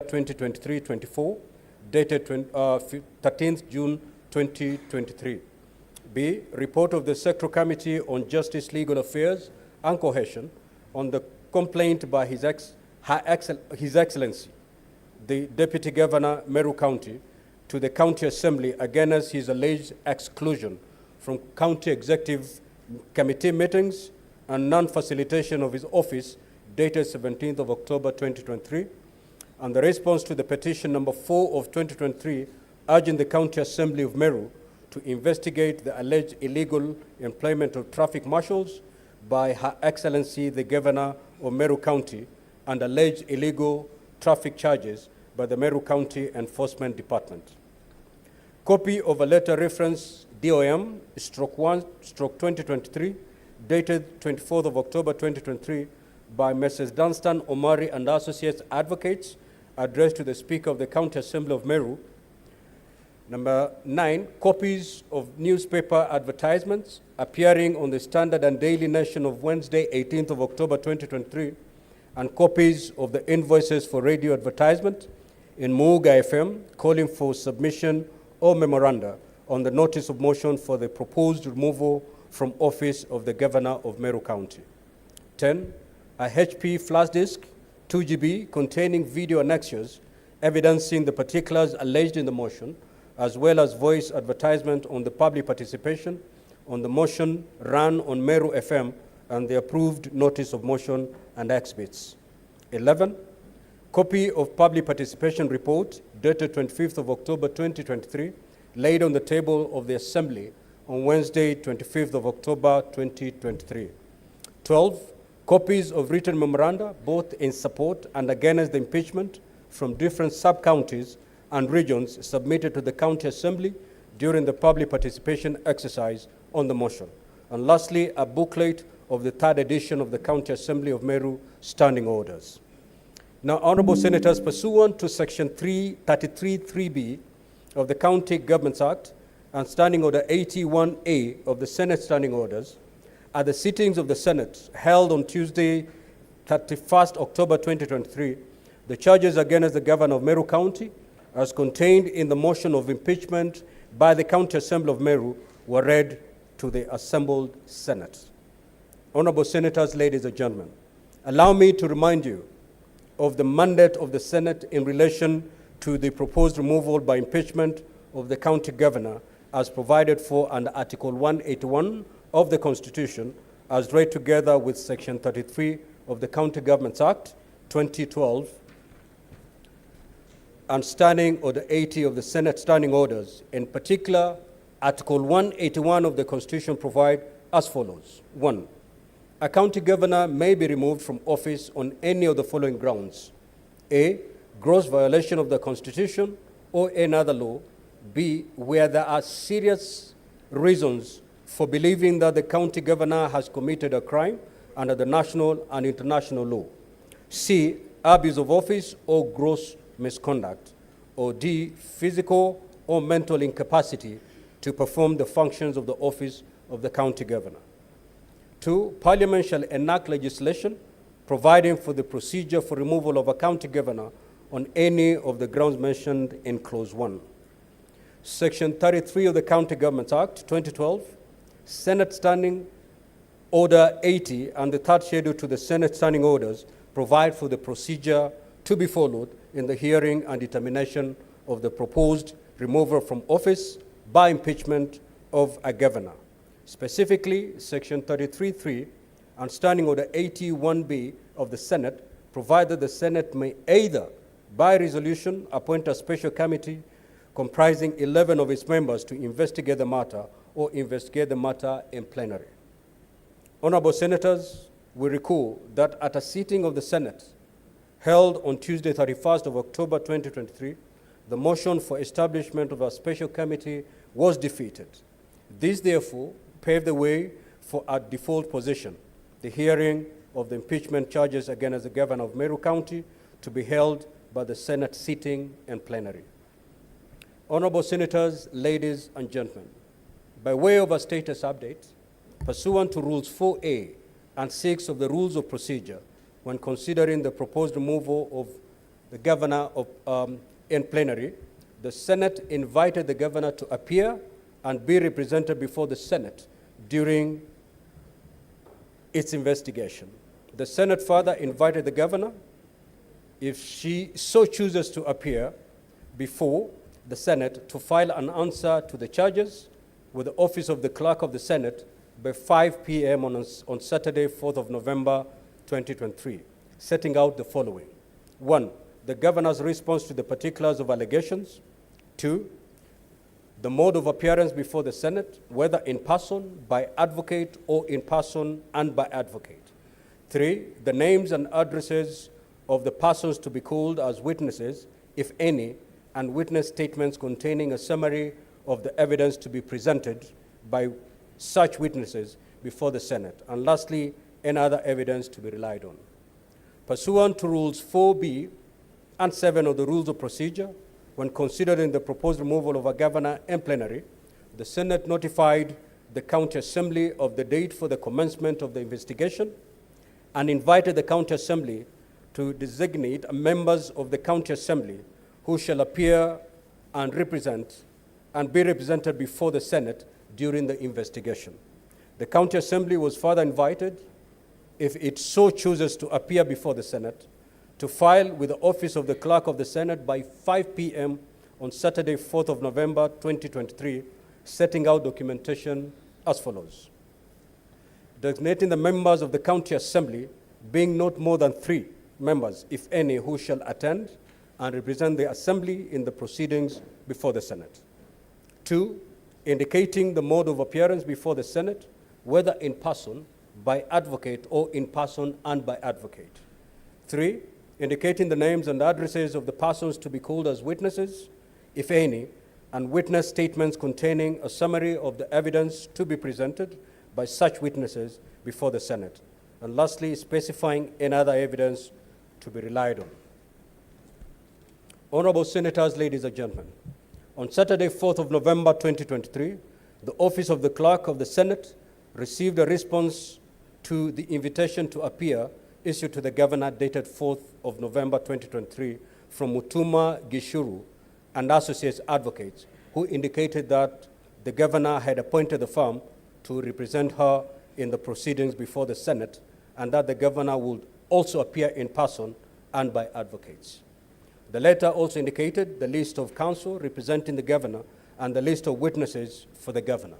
2023-24, dated 13th June 2023. B, report of the Secretary Committee on Justice, Legal Affairs and Cohesion on the complaint by His Excellency, the Deputy Governor, Meru County, to the County Assembly against his alleged exclusion from County Executive Committee meetings and non-facilitation of his office dated 17th of October 2023, and the response to the petition number 4 of 2023 urging the County Assembly of Meru to investigate the alleged illegal employment of traffic marshals by Her Excellency the Governor of Meru County and alleged illegal traffic charges by the Meru County Enforcement Department. Copy of a letter reference DOM/1/2023 dated 24th of October 2023 by Messrs. Dunstan, Omari and Associates Advocates addressed to the Speaker of the County Assembly of Meru. Number 9, copies of newspaper advertisements appearing on the Standard and Daily Nation of Wednesday, 18th of October 2023, and copies of the invoices for radio advertisement in Muuga FM calling for submission or memoranda on the notice of motion for the proposed removal from office of the Governor of Meru County. 10, a HP flash disk, 2 GB, containing video annexures evidencing the particulars alleged in the motion, as well as voice advertisement on the public participation on the motion run on Meru FM and the approved notice of motion and exhibits. 11, copy of public participation report dated 25th of October 2023, laid on the table of the Assembly on Wednesday, 25th of October 2023. 12, copies of written memoranda, both in support and against the impeachment from different sub-counties and regions submitted to the County Assembly during the public participation exercise on the motion. And lastly, a booklet of the 3rd edition of the County Assembly of Meru Standing Orders. Now, Honorable Senators, pursuant to Section 333(3)(b) of the County Governments Act and Standing Order 81A of the Senate Standing Orders, at the sittings of the Senate held on Tuesday, 31st October 2023, the charges against the Governor of Meru County, as contained in the motion of impeachment by the County Assembly of Meru, were read to the assembled Senate. Honorable Senators, ladies and gentlemen, allow me to remind you of the mandate of the Senate in relation to the proposed removal by impeachment of the County Governor as provided for under Article 181 of the Constitution, as read together with Section 33 of the County Governments Act 2012 and Standing Order 80 of the Senate Standing Orders. In particular, Article 181 of the Constitution provide as follows. 1, a county governor may be removed from office on any of the following grounds. A, gross violation of the Constitution or any other law. B, where there are serious reasons for believing that the county governor has committed a crime under the national and international law. C, abuse of office or gross misconduct. Or D, physical or mental incapacity to perform the functions of the office of the county governor. 2, Parliament shall enact legislation providing for the procedure for removal of a county governor on any of the grounds mentioned in Clause 1. Section 33 of the County Governments Act 2012, Senate Standing Order 80 and the 3rd schedule to the Senate Standing Orders provide for the procedure to be followed in the hearing and determination of the proposed removal from office by impeachment of a governor. Specifically, Section 33(3) and Standing Order 81B of the Senate provide that the Senate may either, by resolution, appoint a special committee comprising 11 of its members to investigate the matter or investigate the matter in plenary. Honorable Senators, we recall that at a sitting of the Senate held on Tuesday, 31st of October 2023, the motion for establishment of a special committee was defeated. This, therefore, paved the way for a default position, the hearing of the impeachment charges against the Governor of Meru County, to be held by the Senate sitting in plenary. Honorable Senators, ladies and gentlemen, by way of a status update, pursuant to Rules 4A and 6 of the Rules of Procedure, when considering the proposed removal of the governor in plenary, the Senate invited the governor to appear and be represented before the Senate during its investigation. The Senate further invited the governor, if she so chooses to appear before the Senate, to file an answer to the charges with the office of the clerk of the Senate by 5 p.m. on Saturday, 4th of November, 2023, setting out the following. 1, the governor's response to the particulars of allegations. 2, the mode of appearance before the Senate, whether in person, by advocate, or in person and by advocate. 3, the names and addresses of the persons to be called as witnesses, if any, and witness statements containing a summary of the evidence to be presented by such witnesses before the Senate. And lastly, any other evidence to be relied on. Pursuant to Rules 4B and 7 of the Rules of Procedure, when considering the proposed removal of a governor in plenary, the Senate notified the County Assembly of the date for the commencement of the investigation and invited the County Assembly to designate members of the County Assembly who shall appear and be represented before the Senate during the investigation. The County Assembly was further invited, if it so chooses to appear before the Senate, to file with the office of the clerk of the Senate by 5 p.m. on Saturday, 4th of November, 2023, setting out documentation as follows. Designating the members of the County Assembly, being not more than 3 members, if any, who shall attend and represent the Assembly in the proceedings before the Senate. 2, indicating the mode of appearance before the Senate, whether in person, by advocate, or in person and by advocate. 3, indicating the names and addresses of the persons to be called as witnesses, if any, and witness statements containing a summary of the evidence to be presented by such witnesses before the Senate. And lastly, specifying any other evidence to be relied on. Honorable Senators, ladies and gentlemen, on Saturday, 4th of November, 2023, the office of the clerk of the Senate received a response to the invitation to appear issued to the governor dated 4th of November 2023 from Mutuma Gishuru and Associates Advocates, who indicated that the governor had appointed the firm to represent her in the proceedings before the Senate, and that the governor would also appear in person and by advocates. The letter also indicated the list of counsel representing the governor and the list of witnesses for the governor.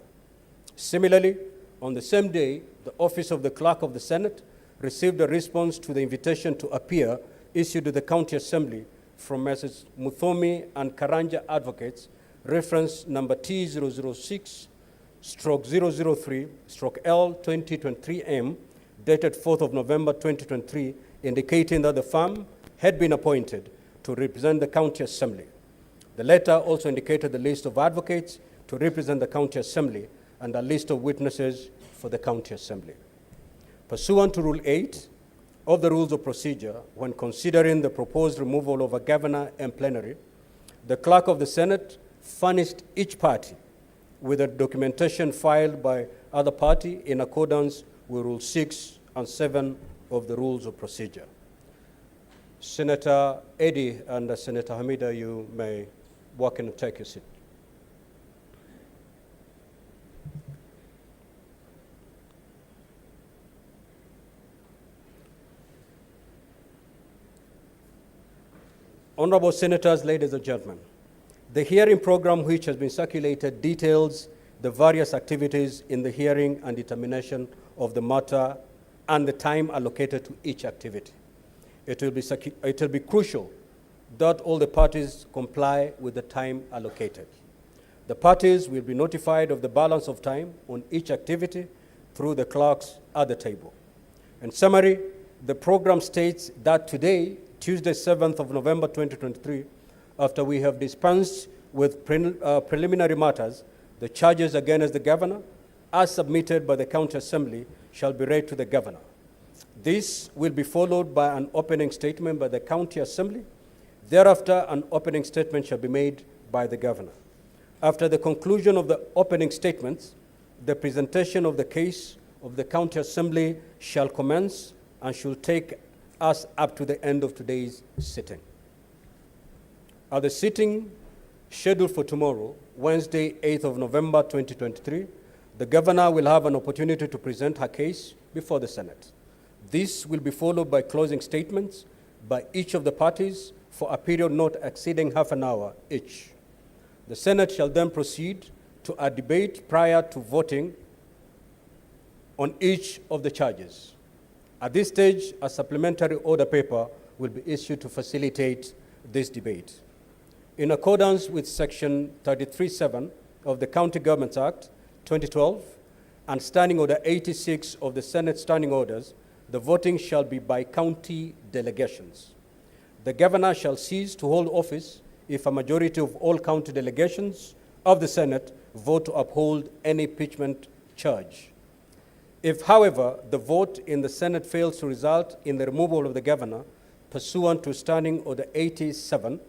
Similarly, on the same day, the office of the clerk of the Senate received a response to the invitation to appear issued to the County Assembly from Messrs. Muthomi and Karanja Advocates, reference number T006/003/L2023M, dated 4th of November 2023, indicating that the firm had been appointed to represent the County Assembly. The letter also indicated the list of advocates to represent the County Assembly and a list of witnesses for the County Assembly. Pursuant to Rule 8 of the Rules of Procedure, when considering the proposed removal of a governor in plenary, the clerk of the Senate furnished each party with a documentation filed by other party in accordance with Rule 6 and 7 of the Rules of Procedure. Senator Eddie and Senator Hamida, you may walk in and take your seat. Honorable Senators, ladies and gentlemen, the hearing program which has been circulated details the various activities in the hearing and determination of the matter and the time allocated to each activity. It will be crucial that all the parties comply with the time allocated. The parties will be notified of the balance of time on each activity through the clerks at the table. In summary, the program states that today, Tuesday, 7th of November 2023, after we have dispensed with preliminary matters, the charges against the governor, as submitted by the County Assembly, shall be read to the governor. This will be followed by an opening statement by the County Assembly. Thereafter, an opening statement shall be made by the governor. After the conclusion of the opening statements, the presentation of the case of the County Assembly shall commence and shall take us up to the end of today's sitting. At the sitting scheduled for tomorrow, Wednesday, 8th of November 2023, the Governor will have an opportunity to present her case before the Senate. This will be followed by closing statements by each of the parties for a period not exceeding half an hour each. The Senate shall then proceed to a debate prior to voting on each of the charges. At this stage, a supplementary order paper will be issued to facilitate this debate. In accordance with Section 33(7) of the County Governments Act 2012 and Standing Order 86 of the Senate Standing Orders, the voting shall be by county delegations. The Governor shall cease to hold office if a majority of all county delegations of the Senate vote to uphold any impeachment charge. If, however, the vote in the Senate fails to result in the removal of the Governor pursuant to Standing Order 87,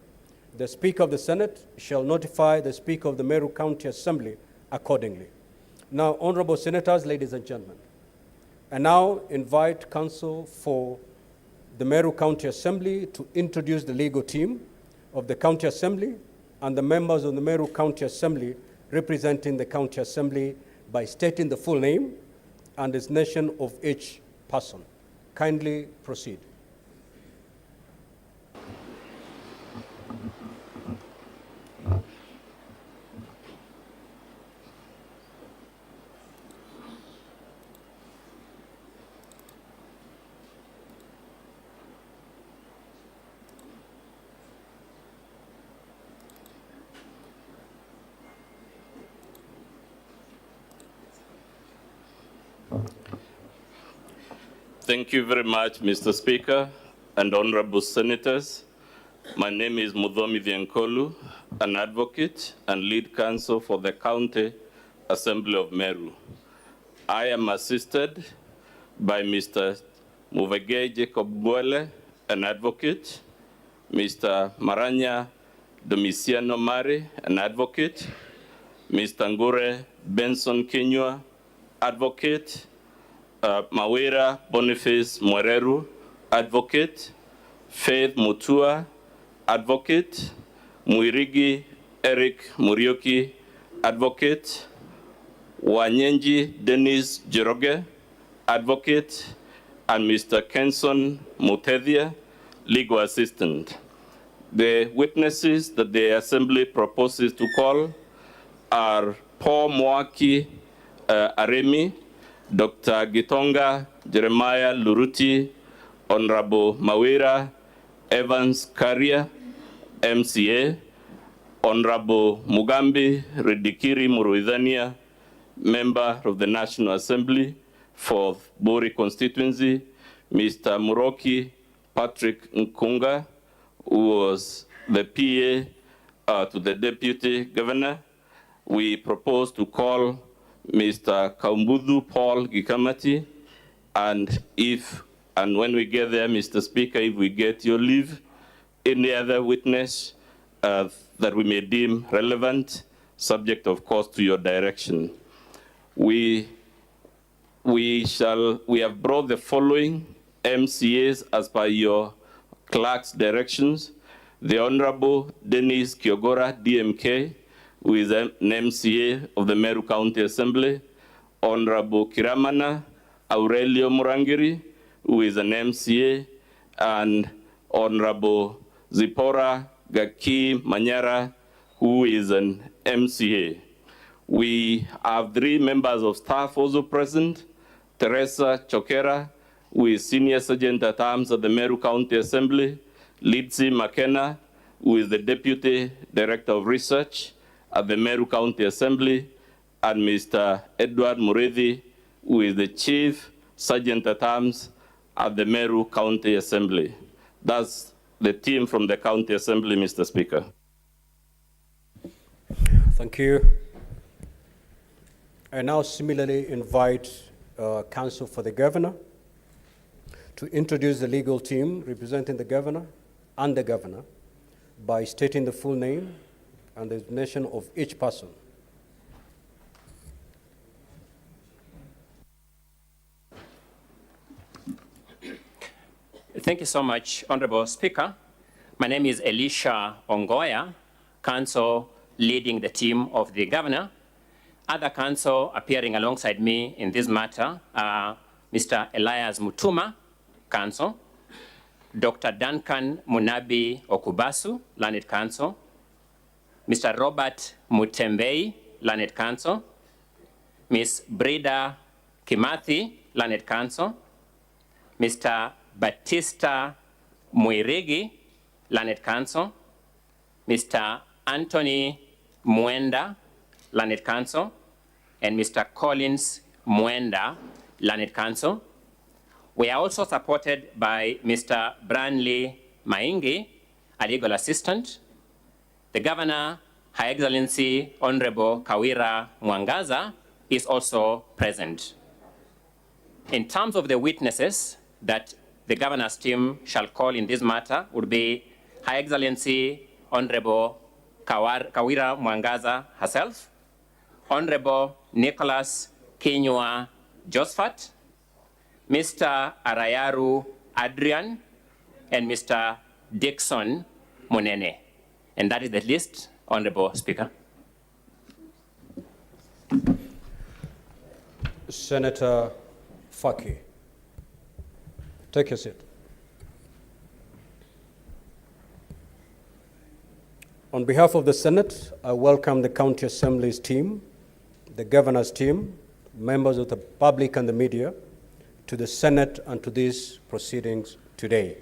the Speaker of the Senate shall notify the Speaker of the Meru County Assembly accordingly. Now, honorable senators, ladies and gentlemen, I now invite counsel for the Meru County Assembly to introduce the legal team of the County Assembly and the members of the Meru County Assembly representing the County Assembly by stating the full name and designation of each person. Kindly proceed. Thank you very much, Mr. Speaker and honorable senators. My name is Muthomi Thienkolu, an advocate and lead counsel for the County Assembly of Meru. I am assisted by Mr. 𝐊𝐀𝐄𝐄𝐍𝐻, an advocate, Mr. Maranya Domiciano Mari, an advocate, Mr. Ngure Benson Kinyua, advocate, Kawira Boniface Mwereru, advocate, Faith Mutua, advocate, Mwirigi Eric Murioki, advocate, Wanyenji Dennis Jeroge, advocate, and Mr. Kenson Mutethia, legal assistant. The witnesses that the Assembly proposes to call are Paul Mwaki Aremi, Dr. Gitonga Jeremiah Luruti, Honorable Mawira Evans Karia, MCA, Honorable Mugambi Redikiri Muruidhania, Member of the National Assembly for Bori constituency, Mr. Muroki Patrick Nkunga, who was the PA to the Deputy Governor. We propose to call Mr. Kaumbudu Paul Gikamati, and when we get there, Mr. Speaker, if we get your leave, any other witness that we may deem relevant, subject, of course, to your direction. We have brought the following MCAs as per your clerk's directions: the Honorable Dennis Kiogora, DMK, who is an MCA of the Meru County Assembly; Honorable Kiramana Aurelio Murangiri, who is an MCA; and Honorable Zipporah Gaki Manyara, who is an MCA. We have 3 members of staff also present: Teresa Chokera, who is Senior Sergeant at Arms at the Meru County Assembly; Lidsi McKenna, who is the Deputy Director of Research at the Meru County Assembly; and Mr. Edward Murethi, who is the Chief Sergeant at Arms at the Meru County Assembly. That's the team from the County Assembly, Mr. Speaker. Thank you. I now similarly invite counsel for the Governor to introduce the legal team representing the Governor and the Governor by stating the full name and the designation of each person. Thank you so much, Honorable Speaker. My name is Elisha Ongoya, counsel leading the team of the governor. Other counsel appearing alongside me in this matter are Mr. Elias Mutuma, counsel, Dr. Duncan Munabi Okubasu, learned counsel, Mr. Robert Mutembei, learned counsel, Ms. Brida Kimathi, learned counsel, Mr. Batista Muirigi, learned counsel, Mr. Anthony Mwenda, learned counsel, and Mr. Collins Mwenda, learned counsel. We are also supported by Mr. Branley Maingi, a legal assistant. The Governor, Her Excellency Honorable Kawira Mwangaza, is also present. In terms of the witnesses that the Governor's team shall call in this matter would be Her Excellency Honorable Kawira Mwangaza herself, Honorable Nicholas 𝐊𝐀𝐖𝐈𝐑𝐀, Mr. Arayaru Adrian, and Mr. Dixon Munene. And that is the list, Honorable Speaker. Senator Faki, take your seat. On behalf of the Senate, I welcome the County Assembly's team, the Governor's team, members of the public and the media, to the Senate and to these proceedings today.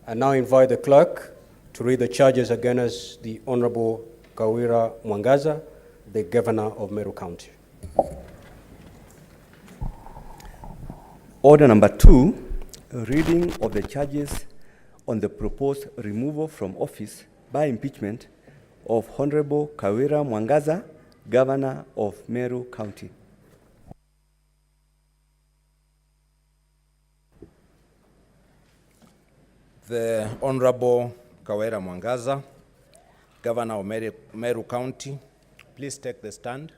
I now invite the clerk to read the charges against the Honorable Kawira Mwangaza, the Governor of Meru County. Order number 2, reading of the charges on the proposed removal from office by impeachment of Honorable Kawira Mwangaza, Governor of Meru County. The Honorable Kawira Mwangaza, Governor of Meru County, please take the stand.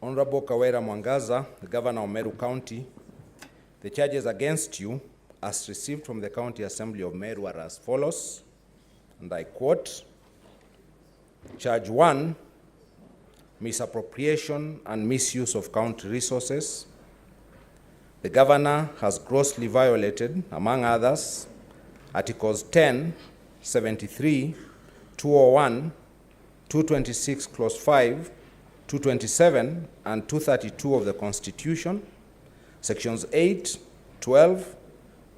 Honorable Kawira Mwangaza, the Governor of Meru County, the charges against you as received from the County Assembly of Meru are as follows, and I quote, Charge 1, misappropriation and misuse of county resources. The Governor has grossly violated, among others, Articles 10, 73, 201, 226, Clause 5, 227 and 232 of the Constitution, Sections 8, 12,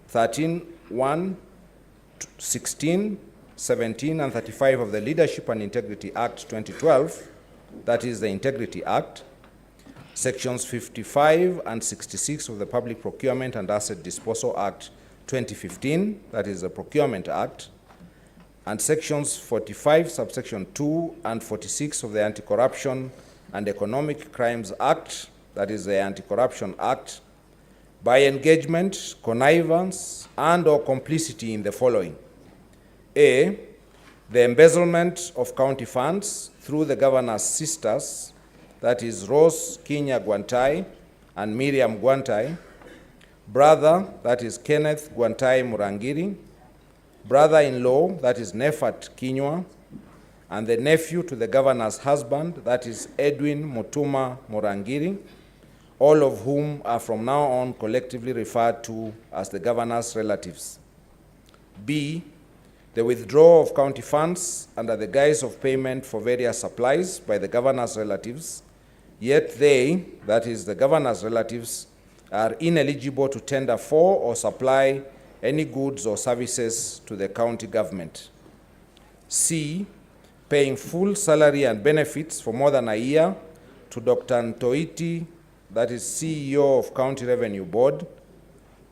13, 1, 16, 17, and 35 of the Leadership and Integrity Act 2012, that is the Integrity Act, Sections 55 and 66 of the Public Procurement and Asset Disposal Act 2015, that is the Procurement Act, and Sections 45, subsection 2, and 46 of the Anti-Corruption and Economic Crimes Act, that is the Anti-Corruption Act, by engagement, connivance, and or complicity in the following. A, the embezzlement of county funds through the Governor's sisters, that is Rose Kinya Gwantai and Miriam Gwantai, brother, that is Kenneth Gwantai Murangiri, brother-in-law, that is Nefat Kinywa, and the nephew to the Governor's husband, that is Edwin Mutuma Murangiri, all of whom are from now on collectively referred to as the Governor's relatives. B, the withdrawal of county funds under the guise of payment for various supplies by the Governor's relatives, yet they, that is the Governor's relatives, are ineligible to tender for or supply any goods or services to the county government. C, paying full salary and benefits for more than a year to Dr. Ntoiti, that is CEO of County Revenue Board,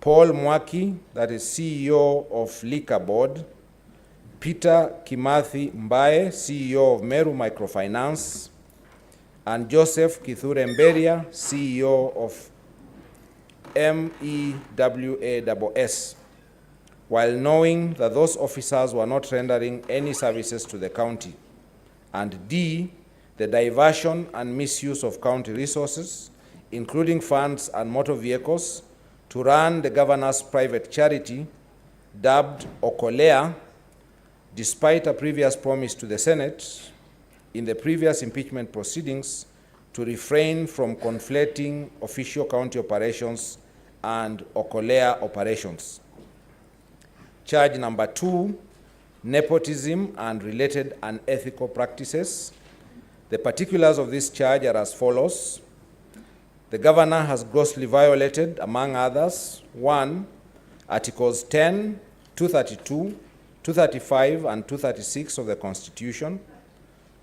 Paul Mwaki, that is CEO of Liquor Board, Peter Kimathi Mbae, CEO of Meru Microfinance, and Joseph Kithure Mberia, CEO of MEWASS, while knowing that those officers were not rendering any services to the county. And D, the diversion and misuse of county resources, including funds and motor vehicles, to run the governor's private charity, dubbed 𝐊𝐀𝐄𝐒, despite a previous promise to the Senate in the previous impeachment proceedings to refrain from conflating official county operations and 𝐊𝐀𝐄𝐒 operations. Charge number 2, nepotism and related unethical practices. The particulars of this charge are as follows. The governor has grossly violated, among others, 1, Articles 10, 232, 235, and 236 of the Constitution,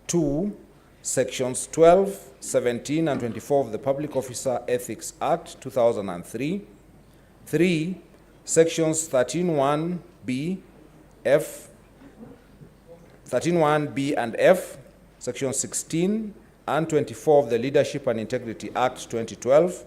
2, Sections 12, 17, and 24 of the Public Officer Ethics Act 2003, 3, Sections 13(1)(b), F, 13(1)(b) and F, Section 16 and 24 of the Leadership and Integrity Act 2012,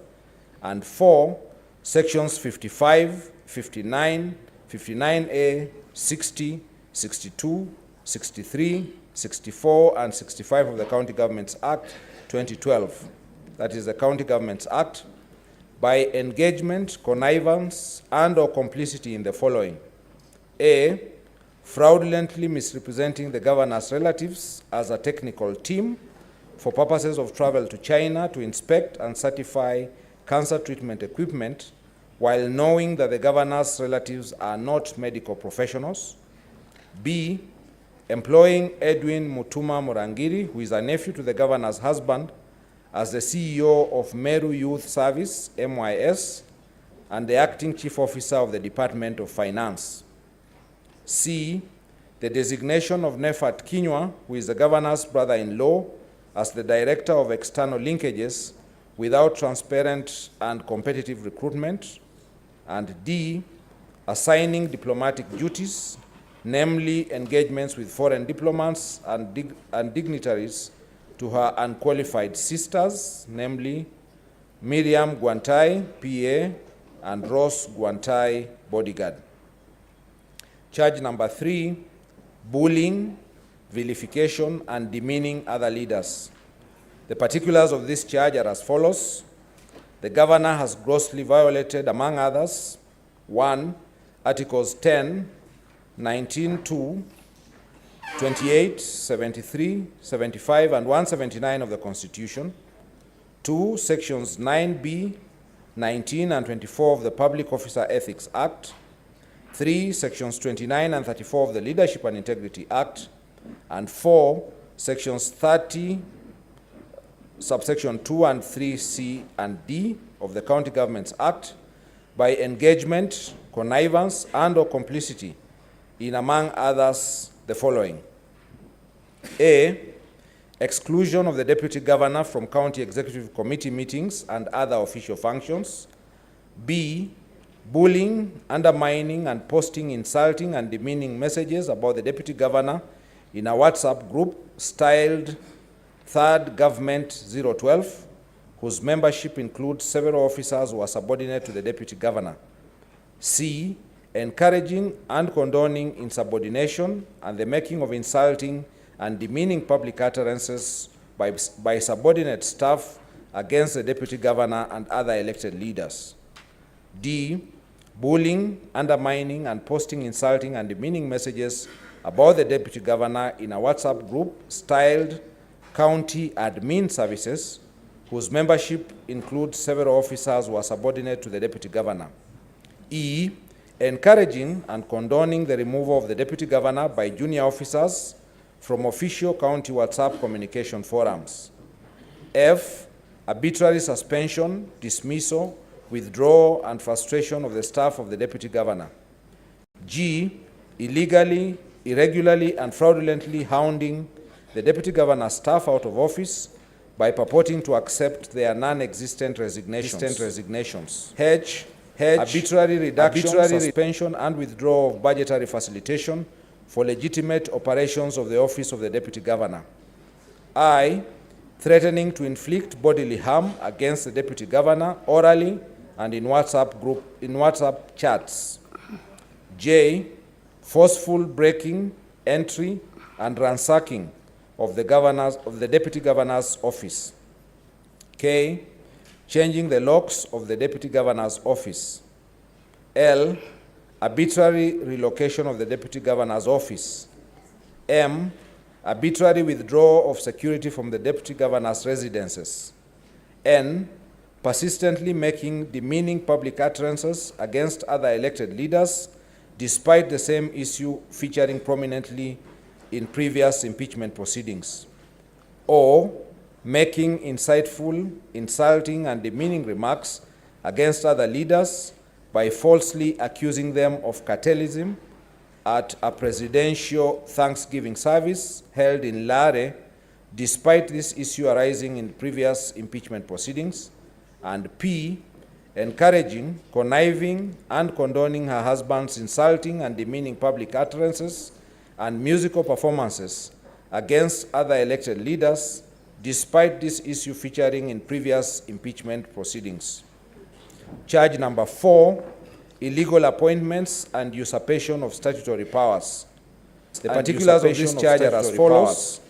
and 4, Sections 55, 59, 59A, 60, 62, 63, 64, and 65 of the County Governments Act 2012, that is the County Governments Act, by engagement, connivance, and/or complicity in the following: A, fraudulently misrepresenting the governor's relatives as a technical team for purposes of travel to China to inspect and certify cancer treatment equipment, while knowing that the governor's relatives are not medical professionals. B, employing Edwin Mutuma Murangiri, who is a nephew to the governor's husband, as the CEO of Meru Youth Service, MYS, and the acting chief officer of the Department of Finance. C, the designation of 𝐊𝐀𝐖𝐈𝐑𝐀, who is the governor's brother-in-law, as the director of external linkages without transparent and competitive recruitment. And D, assigning diplomatic duties, namely engagements with foreign diplomats and dignitaries, to her unqualified sisters, namely Miriam Guantai, PA, and Ross Guantai, bodyguard. Charge number 3, bullying, vilification, and demeaning other leaders. The particulars of this charge are as follows. The governor has grossly violated, among others, 1, Articles 10, 19, 2, 28, 73, 75, and 179 of the Constitution, 2, Sections 9B, 19, and 24 of the Public Officer Ethics Act, 3, Sections 29 and 34 of the Leadership and Integrity Act, and 4, Sections 30, subsection 2 and 3C and D of the County Governments Act, by engagement, connivance, and/or complicity in, among others, the following: A, exclusion of the Deputy Governor from County Executive Committee meetings and other official functions. B, bullying, undermining, and posting insulting and demeaning messages about the Deputy Governor in a WhatsApp group styled Third Government 012, whose membership includes several officers who are subordinate to the Deputy Governor. C, encouraging and condoning insubordination and the making of insulting and demeaning public utterances by subordinate staff against the Deputy Governor and other elected leaders. D, bullying, undermining, and posting insulting and demeaning messages about the Deputy Governor in a WhatsApp group styled County Admin Services, whose membership includes several officers who are subordinate to the Deputy Governor. E, encouraging and condoning the removal of the Deputy Governor by junior officers from official county WhatsApp communication forums. F, arbitrary suspension, dismissal, withdrawal, and frustration of the staff of the Deputy Governor. G, illegally, irregularly, and fraudulently hounding the Deputy Governor's staff out of office by purporting to accept their non-existent resignations. H, arbitrary reduction, suspension, and withdrawal of budgetary facilitation for legitimate operations of the office of the Deputy Governor. I, threatening to inflict bodily harm against the Deputy Governor orally and in WhatsApp chats. J, forceful breaking, entry, and ransacking of the Deputy Governor's office. K. Changing the locks of the Deputy Governor's office. L. Arbitrary relocation of the Deputy Governor's office. M. Arbitrary withdrawal of security from the Deputy Governor's residences. N. Persistently making demeaning public utterances against other elected leaders, despite the same issue featuring prominently in previous impeachment proceedings. Or making insightful, insulting, and demeaning remarks against other leaders by falsely accusing them of cartelism at a presidential Thanksgiving service held in 𝐊𝐀𝐂𝐄𝐒, despite this issue arising in previous impeachment proceedings. And P. Encouraging, conniving, and condoning her husband's insulting and demeaning public utterances and musical performances against other elected leaders, despite this issue featuring in previous impeachment proceedings. Charge number 4, illegal appointments and usurpation of statutory powers. The particulars of this charge are as follows.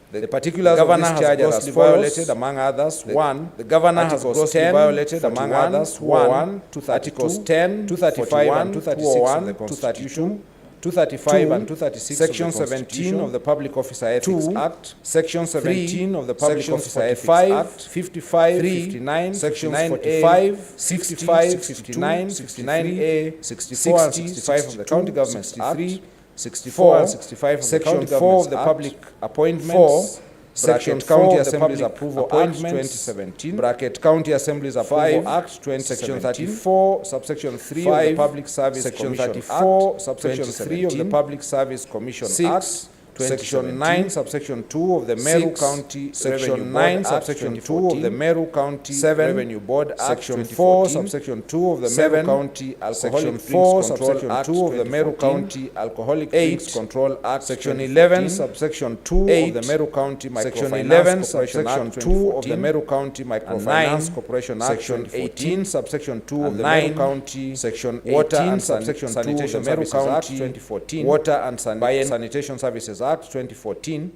The particulars of this charge are as violated, among others. 1. The governor has grossly violated, among others, 1. Articles 10, 235, and 236 of the Constitution, 235 and 236 Section 17 of the Public Officer Ethics Act, Section 17 of the Public Officer Ethics Act, 55, 59, Section 45, 65, 59, 69A, 64 and 65 of the County Government Act, 64 and 65 of the County Government of the Public Appointments, Section County Assembly's Approval Act 2017, bracket County Assembly's Approval Act 2017, Section 34, subsection 3 of the Public Service Section 34, subsection 3 of the Public Service Commission Act, Section 9, subsection 2 of the Meru County Section 9, subsection 2 of the Meru County Revenue Board Act, Section 4, subsection 2 of the Meru County Alcoholic Drinks Control Act, 2 of the Meru County Alcoholic Drinks Control Act, Section 11, subsection 2 of the Meru County Microfinance Corporation Act, 2 of the Meru County Microfinance Corporation Act, Section 18, subsection 2 of the Meru County Section 18, subsection 2 of the Meru County 2014 Water and Sanitation Services Act 2014,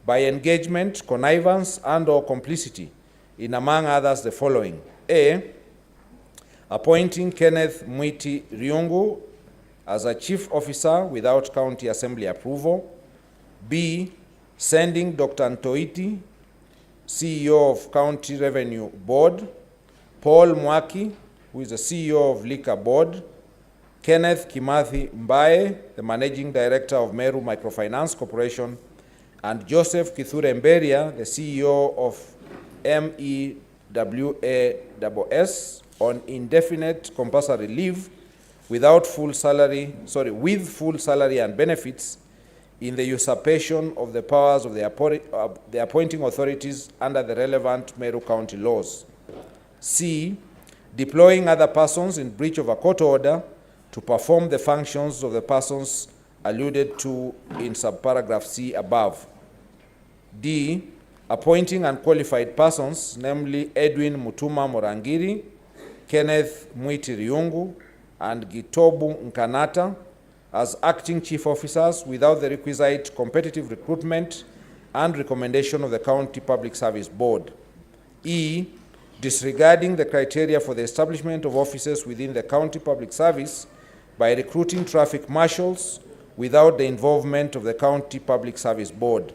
by engagement, connivance, and/or complicity in, among others, the following: A. Appointing Kenneth Mwiti Riungu as a chief officer without county assembly approval. B. Sending Dr. Ntoiti, CEO of County Revenue Board, Paul Mwaki, who is the CEO of Liquor Board, Kenneth Kimathi-Mbae, the Managing Director of Meru Microfinance Corporation, and Joseph Kithure Mberia, the CEO of MEWASS, on indefinite compulsory leave with full salary and benefits in the usurpation of the powers of the appointing authorities under the relevant Meru County laws. C. Deploying other persons in breach of a court order to perform the functions of the persons alluded to in subparagraph C above. D. Appointing unqualified persons, namely Edwin Mutuma Morangiri, Kenneth Mwiti Riungu, and Gitobu Nkanata, as acting chief officers without the requisite competitive recruitment and recommendation of the County Public Service Board. E. Disregarding the criteria for the establishment of offices within the County Public Service by recruiting traffic marshals without the involvement of the County Public Service Board.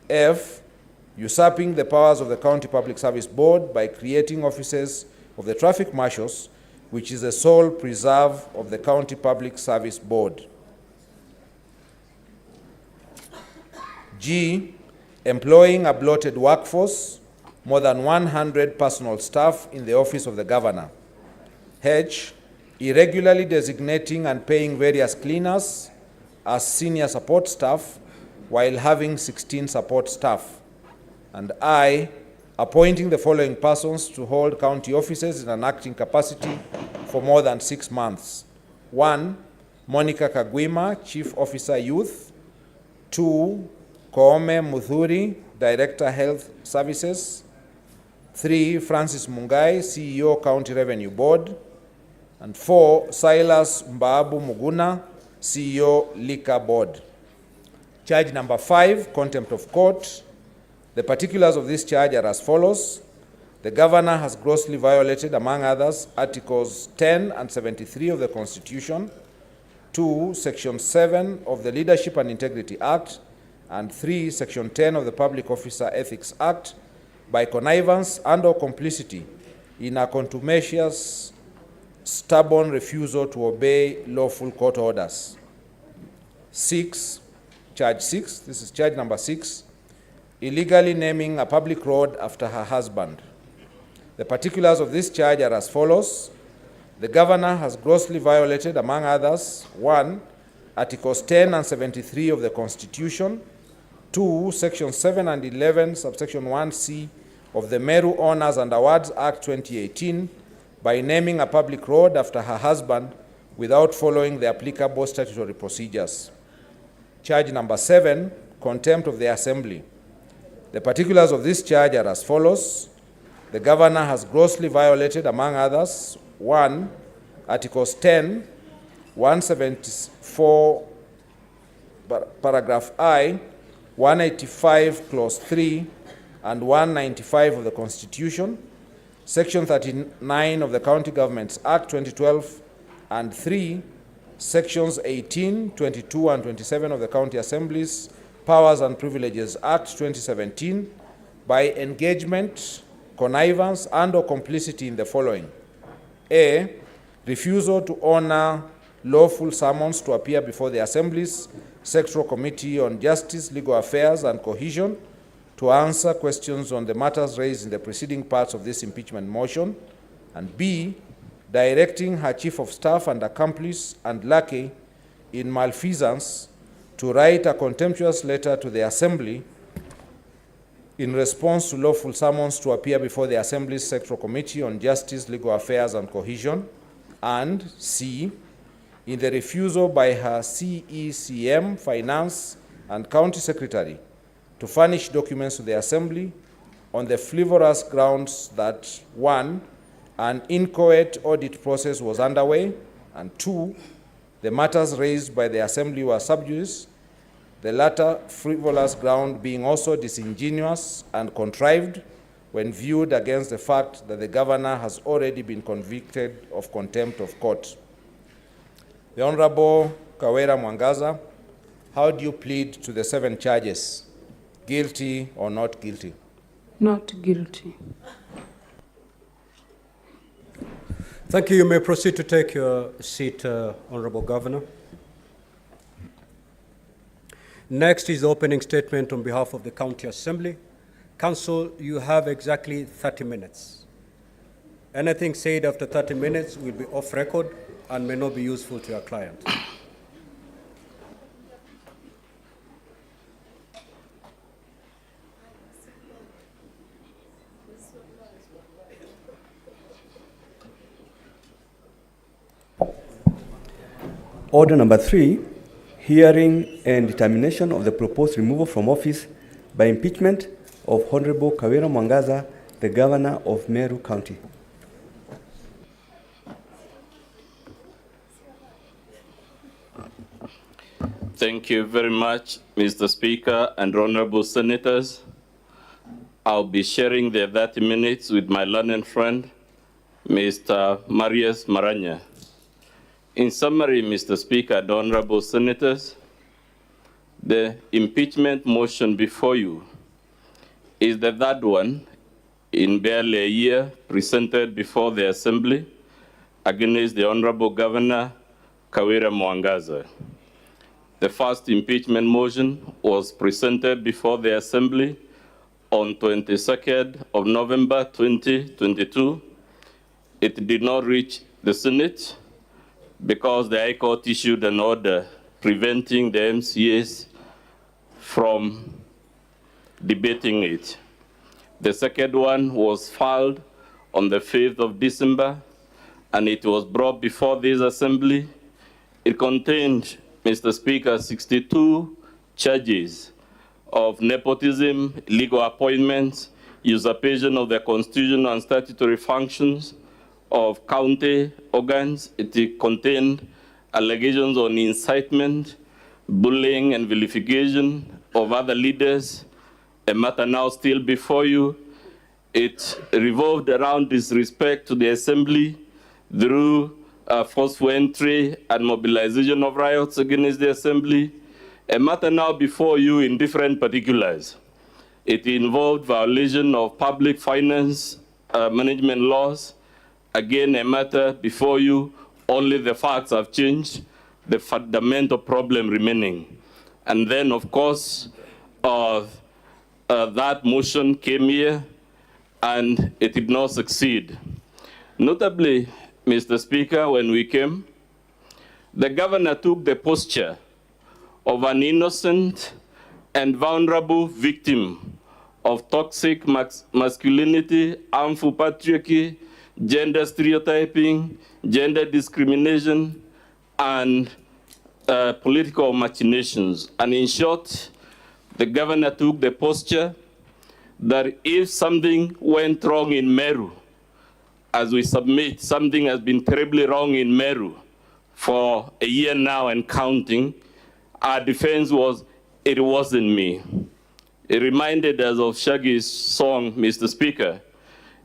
F. Usurping the powers of the County Public Service Board by creating offices of the traffic marshals, which is the sole preserve of the County Public Service Board. G. Employing a bloated workforce, more than 100 personal staff in the office of the Governor. H. Irregularly designating and paying various cleaners as senior support staff while having 16 support staff. And I. Appointing the following persons to hold county offices in an acting capacity for more than 6 months. 1. Monica Kagwima, Chief Officer Youth. 2. Koome Muthuri, Director Health Services. 3. Francis Mungai, CEO County Revenue Board. And 4. Silas Mbaabu Muguna, CEO Liquor Board. Charge number 5, contempt of court. The particulars of this charge are as follows. The governor has grossly violated, among others, Articles 10 and 73 of the Constitution, 2, Section 7 of the Leadership and Integrity Act, and 3, Section 10 of the Public Officer Ethics Act, by connivance and/or complicity in a contumacious, stubborn refusal to obey lawful court orders. 6, charge 6, this is charge number 6, illegally naming a public road after her husband. The particulars of this charge are as follows. The governor has grossly violated, among others, 1, Articles 10 and 73 of the Constitution, 2, Section 7 and 11, subsection 1C of the Meru Honors and Awards Act 2018 by naming a public road after her husband without following the applicable statutory procedures. Charge number 7, contempt of the assembly. The particulars of this charge are as follows. The governor has grossly violated, among others, 1, Articles 10, 174, paragraph I, 185, clause 3, and 195 of the Constitution, Section 39 of the County Governments Act 2012, and 3, Sections 18, 22, and 27 of the County Assemblies Powers and Privileges Act 2017 by engagement, connivance, and/or complicity in the following. A, refusal to honor lawful summons to appear before the Assembly's Sectoral Committee on Justice, Legal Affairs, and Cohesion to answer questions on the matters raised in the preceding parts of this impeachment motion. And B, directing her chief of staff and accomplice and lackey in malfeasance to write a contemptuous letter to the Assembly in response to lawful summons to appear before the Assembly's Sectoral Committee on Justice, Legal Affairs, and Cohesion. And C, in the refusal by her CECM, Finance, and County Secretary to furnish documents to the Assembly on the frivolous grounds that 1, an inchoate audit process was underway, and 2, the matters raised by the Assembly were sub judice, the latter frivolous ground being also disingenuous and contrived when viewed against the fact that the governor has already been convicted of contempt of court. The Honorable Kawira Mwangaza, how do you plead to the 7 charges? Guilty or not guilty? Not guilty. Thank you. You may proceed to take your seat, Honorable Governor. Next is the opening statement on behalf of the County Assembly. Council, you have exactly 30 minutes. Anything said after 30 minutes will be off record and may not be useful to your client. Order number 3, hearing and determination of the proposed removal from office by impeachment of Honorable Kawira Mwangaza, the Governor of Meru County. Thank you very much, Mr. Speaker and honorable senators. I'll be sharing the 30 minutes with my learned friend, Mr. Marius Maranya. In summary, Mr. Speaker and honorable senators, the impeachment motion before you is the 3rd one in barely a year presented before the Assembly against the Honorable Governor Kawira Mwangaza. The first impeachment motion was presented before the Assembly on 22nd of November 2022. It did not reach the Senate because the High Court issued an order preventing the MCAs from debating it. The second one was filed on the 5th of December, and it was brought before this Assembly. It contained, Mr. Speaker, 62 charges of nepotism, illegal appointments, usurpation of the constitutional and statutory functions of county organs. It contained allegations on incitement, bullying and vilification of other leaders, a matter now still before you. It revolved around disrespect to the assembly through forceful entry and mobilization of riots against the assembly. A matter now before you in different particulars. It involved violation of public finance management laws. Again, a matter before you, only the facts have changed, the fundamental problem remaining. And then, of course, that motion came here, and it did not succeed. Notably, Mr. Speaker, when we came, the governor took the posture of an innocent and vulnerable victim of toxic masculinity, harmful patriarchy, gender stereotyping, gender discrimination, and political machinations. And in short, the governor took the posture that if something went wrong in Meru, as we submit, something has been terribly wrong in Meru for a year now and counting, our defense was, it wasn't me. It reminded us of Shaggy's song, Mr. Speaker,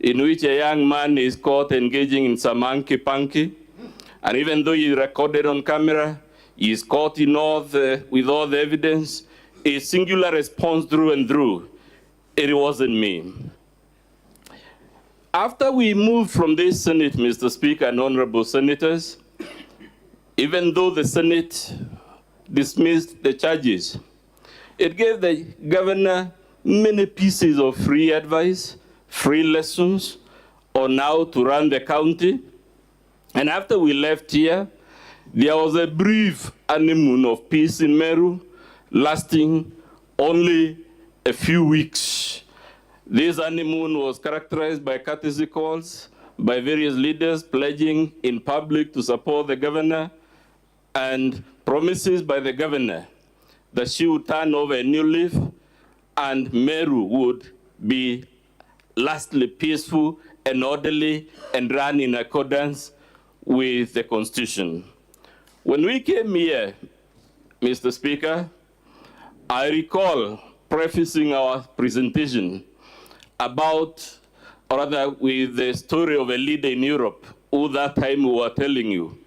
in which a young man is caught engaging in some hanky-panky, and even though he recorded on camera, he is caught in with all the evidence, a singular response through and through, it wasn't me. After we moved from this Senate, Mr. Speaker and honorable senators, even though the Senate dismissed the charges, it gave the governor many pieces of free advice, free lessons on how to run the county. And after we left here, there was a brief honeymoon of peace in Meru, lasting only a few weeks. This honeymoon was characterized by courtesy calls by various leaders pledging in public to support the governor, and promises by the governor that she would turn over a new leaf and Meru would be lastly peaceful and orderly and run in accordance with the Constitution. When we came here, Mr. Speaker, I recall prefacing our presentation about, or rather with the story of a leader in Europe who that time we were telling you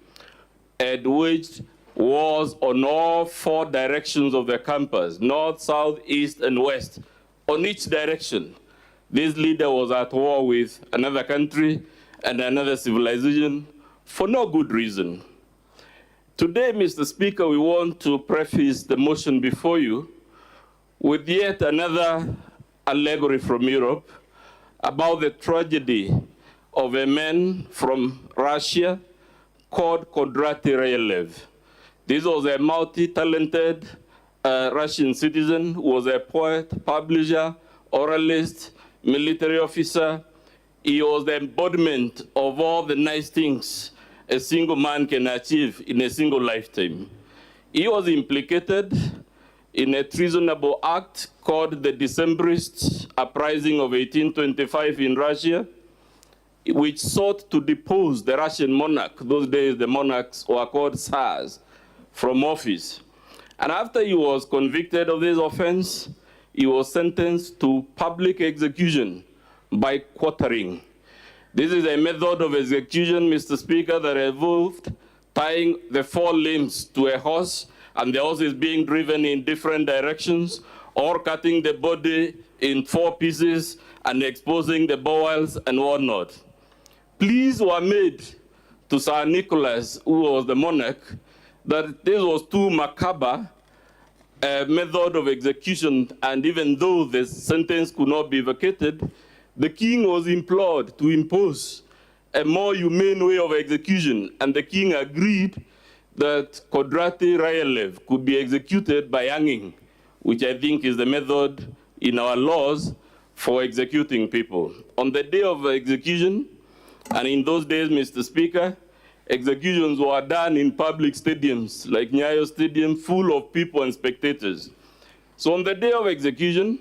had waged wars on all four directions of the campus, north, south, east, and west. On each direction, this leader was at war with another country and another civilization for no good reason. Today, Mr. Speaker, we want to preface the motion before you with yet another allegory from Europe about the tragedy of a man from Russia called Kondratiev. This was a multi-talented Russian citizen who was a poet, publisher, oralist, military officer. He was the embodiment of all the nice things a single man can achieve in a single lifetime. He was implicated in a treasonable act called the Decembrist Uprising of 1825 in Russia, which sought to depose the Russian monarch. Those days, the monarchs were called Tsars, from office. And after he was convicted of this offense, he was sentenced to public execution by quartering. This is a method of execution, Mr. Speaker, that involved tying the four limbs to a horse, and the horse is being driven in different directions, or cutting the body in four pieces and exposing the bowels and whatnot. Pleas were made to Sir Nicholas, who was the monarch, that this was too macabre a method of execution, and even though the sentence could not be vacated, the king was implored to impose a more humane way of execution, and the king agreed that Kondratiev could be executed by hanging, which I think is the method in our laws for executing people. On the day of execution, and in those days, Mr. Speaker, executions were done in public stadiums, like Nyayo Stadium, full of people and spectators. So on the day of execution,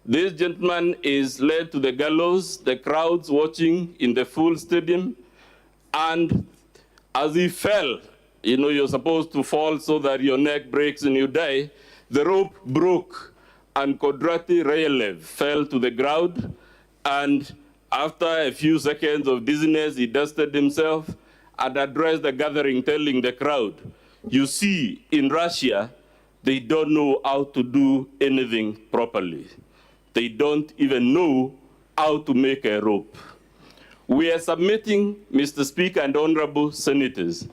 this gentleman is led to the gallows, the crowds watching in the full stadium, and as he fell you know, you're supposed to fall so that your neck breaks and you die. The rope broke and 𝐊𝐀𝐖𝐈𝐑𝐀 fell to the ground, and after a few seconds of dizziness, he dusted himself and addressed the gathering, telling the crowd, you see, in Russia, they don't know how to do anything properly. They don't even know how to make a rope. We are submitting, Mr. Speaker and honorable senators,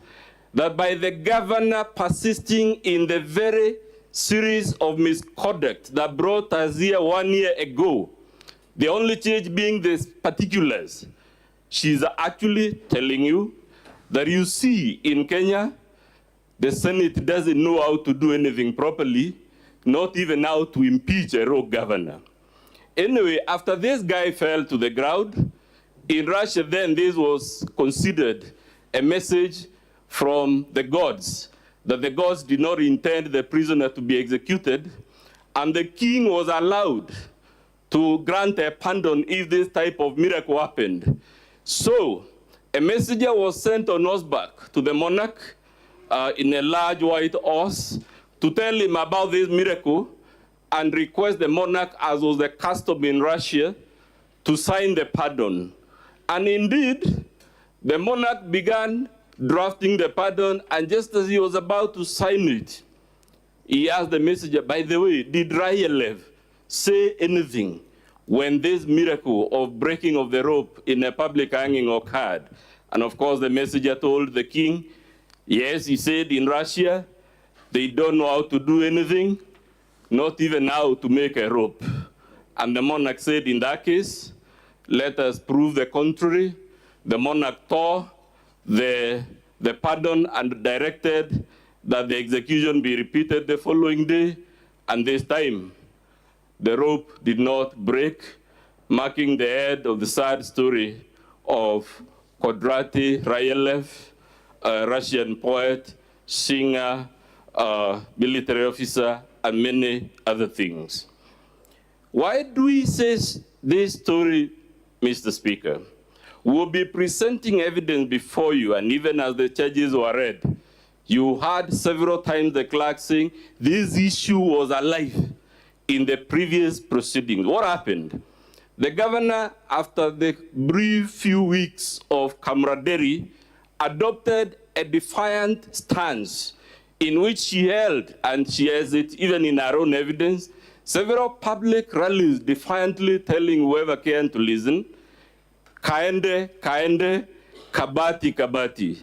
that by the governor persisting in the very series of misconduct that brought us here 1 year ago, the only change being the particulars, she's actually telling you that you see in Kenya, the Senate doesn't know how to do anything properly, not even how to impeach a rogue governor. Anyway, after this guy fell to the ground, in Russia then this was considered a message from the gods, that the gods did not intend the prisoner to be executed, and the king was allowed to grant a pardon if this type of miracle happened. So, a messenger was sent on horseback to the monarch in a large white horse to tell him about this miracle and request the monarch, as was the custom in Russia, to sign the pardon. And indeed, the monarch began drafting the pardon, and just as he was about to sign it, he asked the messenger, by the way, did 𝐊𝐿𝐿 say anything when this miracle of breaking of the rope in a public hanging occurred? And of course, the messenger told the king, yes, he said in Russia, they don't know how to do anything, not even how to make a rope. And the monarch said, in that case, let us prove the contrary. The monarch tore the pardon and directed that the execution be repeated the following day, and this time the rope did not break, marking the end of the sad story of 𝐊𝐀𝐖𝐈𝐑𝐀, a Russian poet, singer, military officer, and many other things. Why do we say this story, Mr. Speaker? We'll be presenting evidence before you, and even as the charges were read, you heard several times the clerk saying this issue was alive in the previous proceedings. What happened? The governor, after the brief few weeks of camaraderie, adopted a defiant stance in which she held, and she has it even in her own evidence, several public rallies defiantly telling whoever can to listen, kaende, kaende, kabati, kabati.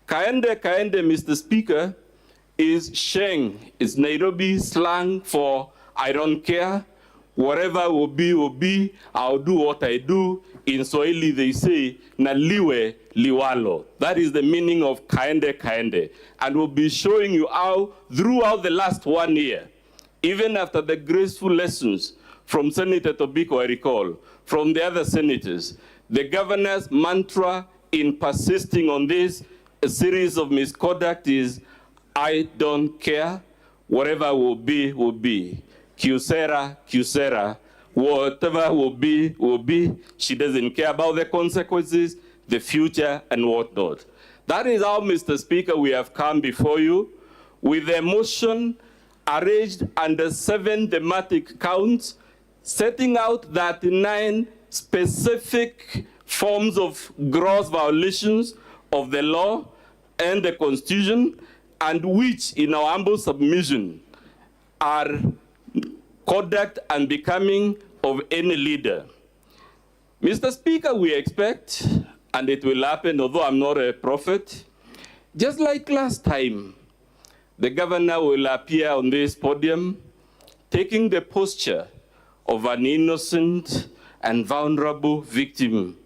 Kaende, kaende, Mr. Speaker, is Sheng, is Nairobi slang for I don't care, whatever will be, I'll do what I do. In Swahili they say, na liwe liwalo. That is the meaning of kaende, kaende. And we'll be showing you how, throughout the last 1 year, even after the graceful lessons from Senator Tobiko, I recall, from the other senators, the governor's mantra in persisting on this series of misconduct is, I don't care, whatever will be, will be. 𝐊𝐀𝐖𝐈𝐑𝐀, 𝐊𝐀𝐖𝐈𝐑𝐀, whatever will be. She doesn't care about the consequences, the future, and whatnot. That is how, Mr. Speaker, we have come before you with a motion arranged under 7 thematic counts, setting out 39 specific forms of gross violations of the law and the Constitution, and which, in our humble submission, are conduct and becoming of any leader. Mr. Speaker, we expect, and it will happen, although I'm not a prophet, just like last time, the governor will appear on this podium taking the posture of an innocent and vulnerable victim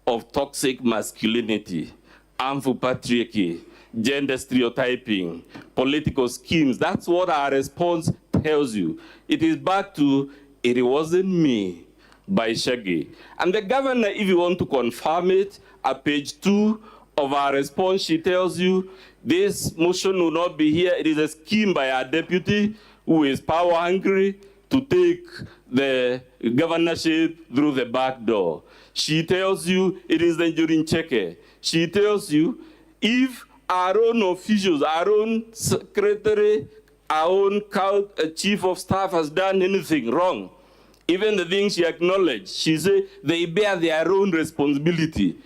of toxic masculinity, harmful patriarchy, gender stereotyping, political schemes. That's what our response tells you. It is back to, it wasn't me, by Shaggy. And the governor, if you want to confirm it, at page 2 of our response, she tells you, this motion will not be here. It is a scheme by our deputy who is power hungry to take the governorship through the back door. She tells you it is the 𝐿𝐀𝐿𝐻𝐿. She tells you, if our own officials, our own secretary, our own chief of staff has done anything wrong. Even the things she acknowledged, she said they bear their own responsibility.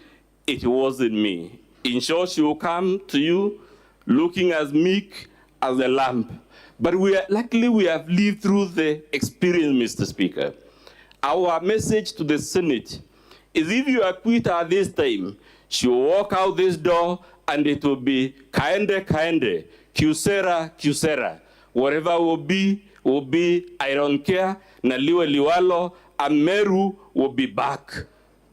It wasn't me. In short, she will come to you looking as meek as a lamb. But luckily we have lived through the experience, Mr. Speaker. Our message to the Senate is if you acquit her this time, she will walk out this door and it will be kaende, 𝐊𝐀𝐂𝐄𝐒. Whatever will be, I don't care, na liwe liwalo, and Meru will be back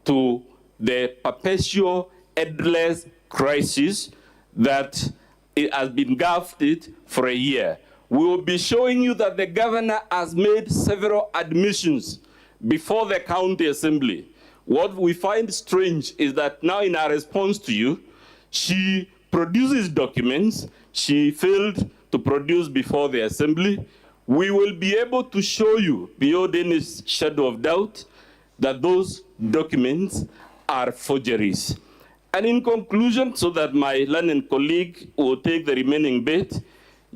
to the perpetual, endless crisis that it has been engulfed for a year. We will be showing you that the governor has made several admissions before the county assembly. What we find strange is that now in our response to you, she produces documents she failed to produce before the assembly. We will be able to show you beyond any shadow of doubt that those documents are forgeries. And in conclusion, so that my learned colleague will take the remaining bit,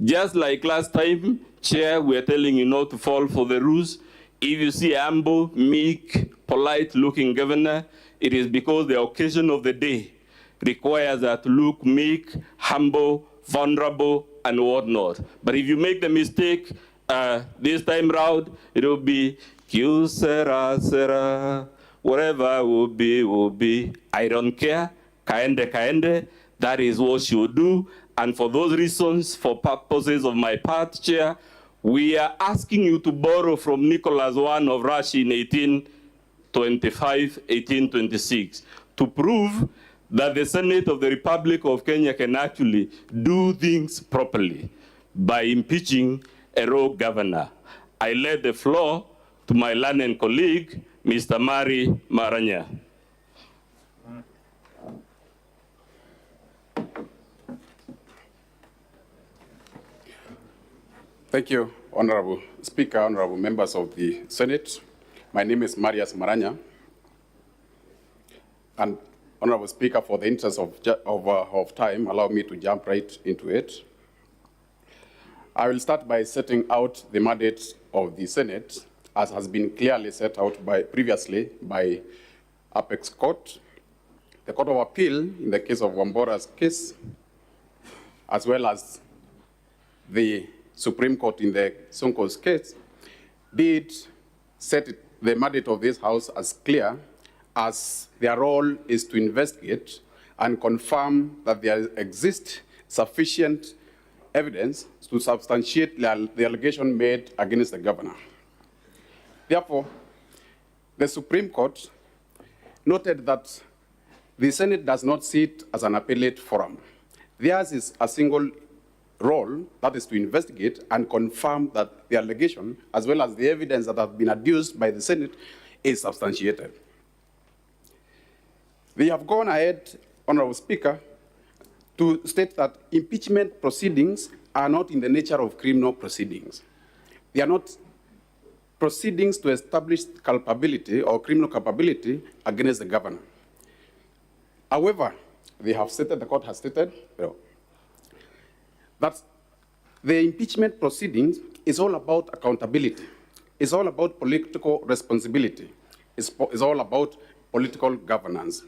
just like last time, Chair, we are telling you not to fall for the rules. If you see a humble, meek, polite-looking governor, it is because the occasion of the day requires that to look meek, humble, vulnerable, and whatnot. But if you make the mistake this time round, it will be 𝐊𝐀𝐄𝐒, whatever will be. I don't care, 𝐾𝐂𝐿𝐾𝐿. That is what she will do. And for those reasons, for purposes of my part, Chair, we are asking you to borrow from Nicholas I of Russia in 1825, 1826, to prove that the Senate of the Republic of Kenya can actually do things properly by impeaching a rogue governor. I led the floor to my learned colleague, Mr. Mari Maranya. Thank you, Honorable Speaker, Honorable Members of the Senate. My name is Marius Maranya. And Honorable Speaker, for the interest of time, allow me to jump right into it. I will start by setting out the mandate of the Senate, as has been clearly set out previously by Apex Court, the Court of Appeal in the case of Wambora's case, as well as the Supreme Court in the Sonko's case, did set the mandate of this House as clear as their role is to investigate and confirm that there exists sufficient evidence to substantiate the allegation made against the governor. Therefore, the Supreme Court noted that the Senate does not sit as an appellate forum. Theirs is a single role, that is to investigate and confirm that the allegation, as well as the evidence that has been adduced by the Senate, is substantiated. They have gone ahead, Honorable Speaker, to state that impeachment proceedings are not in the nature of criminal proceedings. They are not proceedings to establish culpability or criminal culpability against the governor. However, they have stated, the court has stated, that the impeachment proceedings is all about accountability. It's all about political responsibility. It's all about political governance.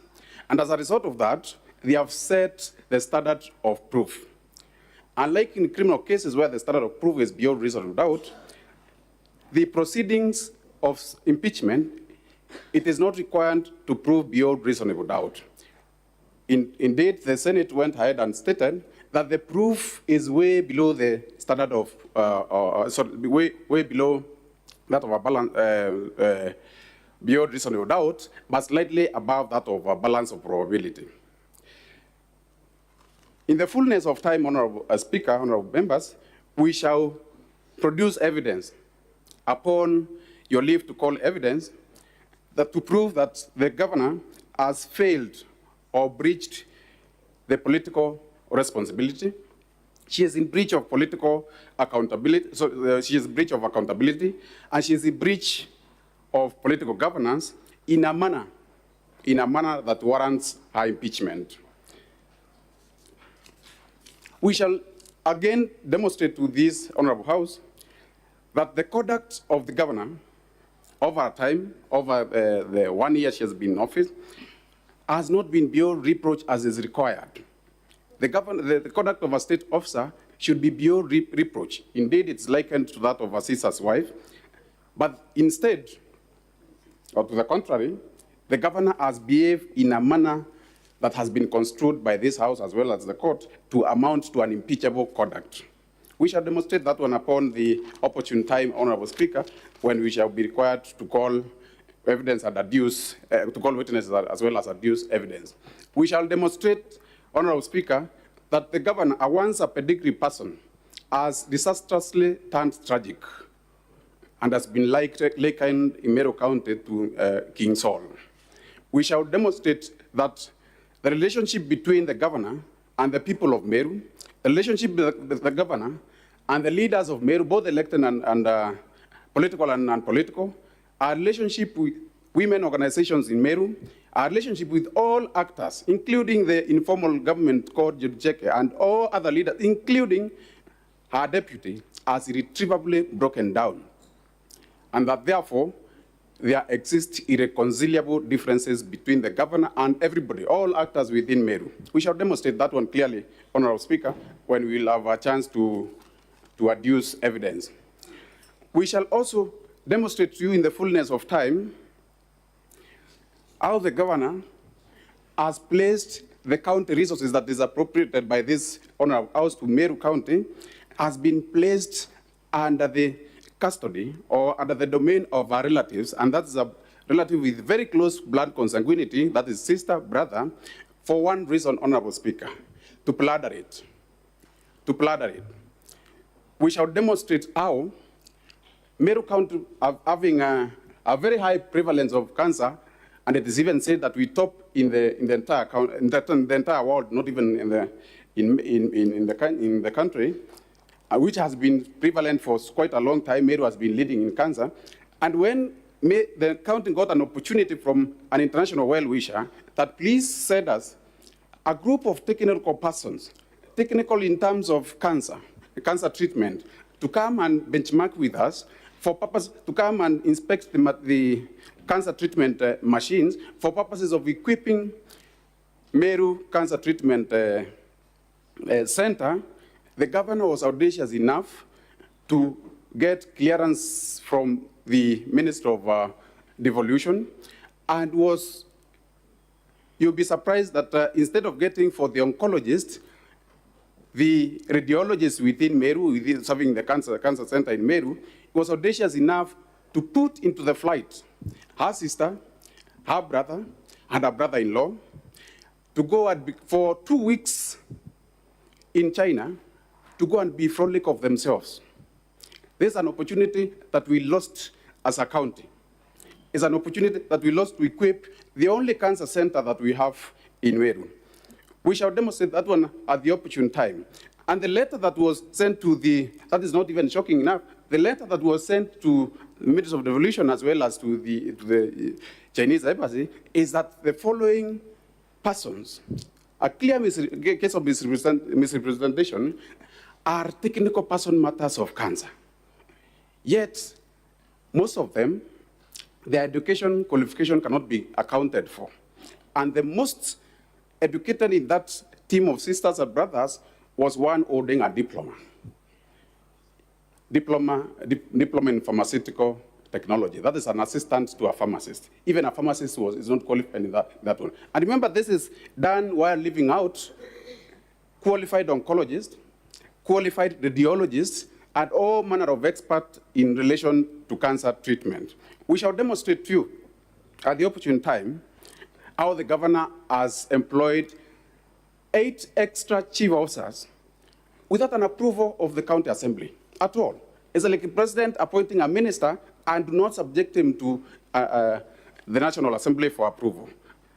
And as a result of that, they have set the standard of proof. Unlike in criminal cases where the standard of proof is beyond reasonable doubt, the proceedings of impeachment, it is not required to prove beyond reasonable doubt. Indeed, the Senate went ahead and stated that the proof is way below the standard of, way below that of a balance, beyond reasonable doubt, but slightly above that of a balance of probability. In the fullness of time, Honorable Speaker, Honorable Members, we shall produce evidence upon your leave to call evidence that to prove that the governor has failed or breached the political responsibility. She is in breach of political accountability. So she is in breach of accountability, and she is in breach of political governance in a manner that warrants her impeachment. We shall again demonstrate to this Honorable House that the conduct of the governor over time, over the 1 year she has been in office, has not been beyond reproach as is required. The conduct of a state officer should be beyond reproach. Indeed, it's likened to that of a sister's wife. But instead, or to the contrary, the governor has behaved in a manner that has been construed by this House as well as the court to amount to an impeachable conduct. We shall demonstrate that one upon the opportune time, Honorable Speaker, when we shall be required to call evidence and adduce, to call witnesses as well as adduce evidence. We shall demonstrate, Honorable Speaker, that the governor, a once a pedigree person, has disastrously turned tragic and has been likened in Meru County to King Saul. We shall demonstrate that the relationship between the governor and the people of Meru, the relationship with the governor and the leaders of Meru, both elected and political and non-political, our relationship with women organizations in Meru, our relationship with all actors, including the informal government called 𝐊𝐀𝐄𝐑 and all other leaders, including our deputy, has irretrievably broken down. And that therefore, there exist irreconcilable differences between the governor and everybody, all actors within Meru. We shall demonstrate that one clearly, Honorable Speaker, when we will have a chance to adduce evidence. We shall also demonstrate to you in the fullness of time how the governor has placed the county resources that is appropriated by this Honorable House to Meru County has been placed under the custody or under the domain of our relatives, and that is a relative with very close blood consanguinity, that is sister, brother, for one reason, Honorable Speaker, to plunder it. To plunder it. We shall demonstrate how Meru County having a very high prevalence of cancer, and it is even said that we top in the entire world, not even in the country, which has been prevalent for quite a long time. Meru has been leading in cancer. And when the county got an opportunity from an international well-wisher that please send us a group of technical persons, technical in terms of cancer treatment, to come and benchmark with us for purpose, to come and inspect the cancer treatment machines for purposes of equipping Meru Cancer Treatment Center, the governor was audacious enough to get clearance from the Minister of Devolution, and you'll be surprised that instead of getting for the oncologist, the radiologist within Meru, serving the cancer center in Meru, was audacious enough to put into the flight her sister, her brother, and her brother-in-law to go for 2 weeks in China to go and be frolic of themselves. There's an opportunity that we lost as a county. It's an opportunity that we lost to equip the only cancer center that we have in Meru. We shall demonstrate that one at the opportune time. And the letter that was sent to that is not even shocking enough, the letter that was sent to the Minister of Devolution as well as to the Chinese embassy is that the following persons, a clear case of misrepresentation, are technical person matters of cancer. Yet, most of them, their education qualification cannot be accounted for. And the most educated in that team of sisters and brothers was one holding a diploma. Diploma in pharmaceutical technology. That is an assistant to a pharmacist. Even a pharmacist is not qualified in that one. And remember, this is done while leaving out qualified oncologists, qualified radiologists, and all manner of experts in relation to cancer treatment. We shall demonstrate to you at the opportune time how the governor has employed 8 extra chief officers without an approval of the county assembly at all. It's like the president appointing a minister and do not subject him to the National Assembly for approval.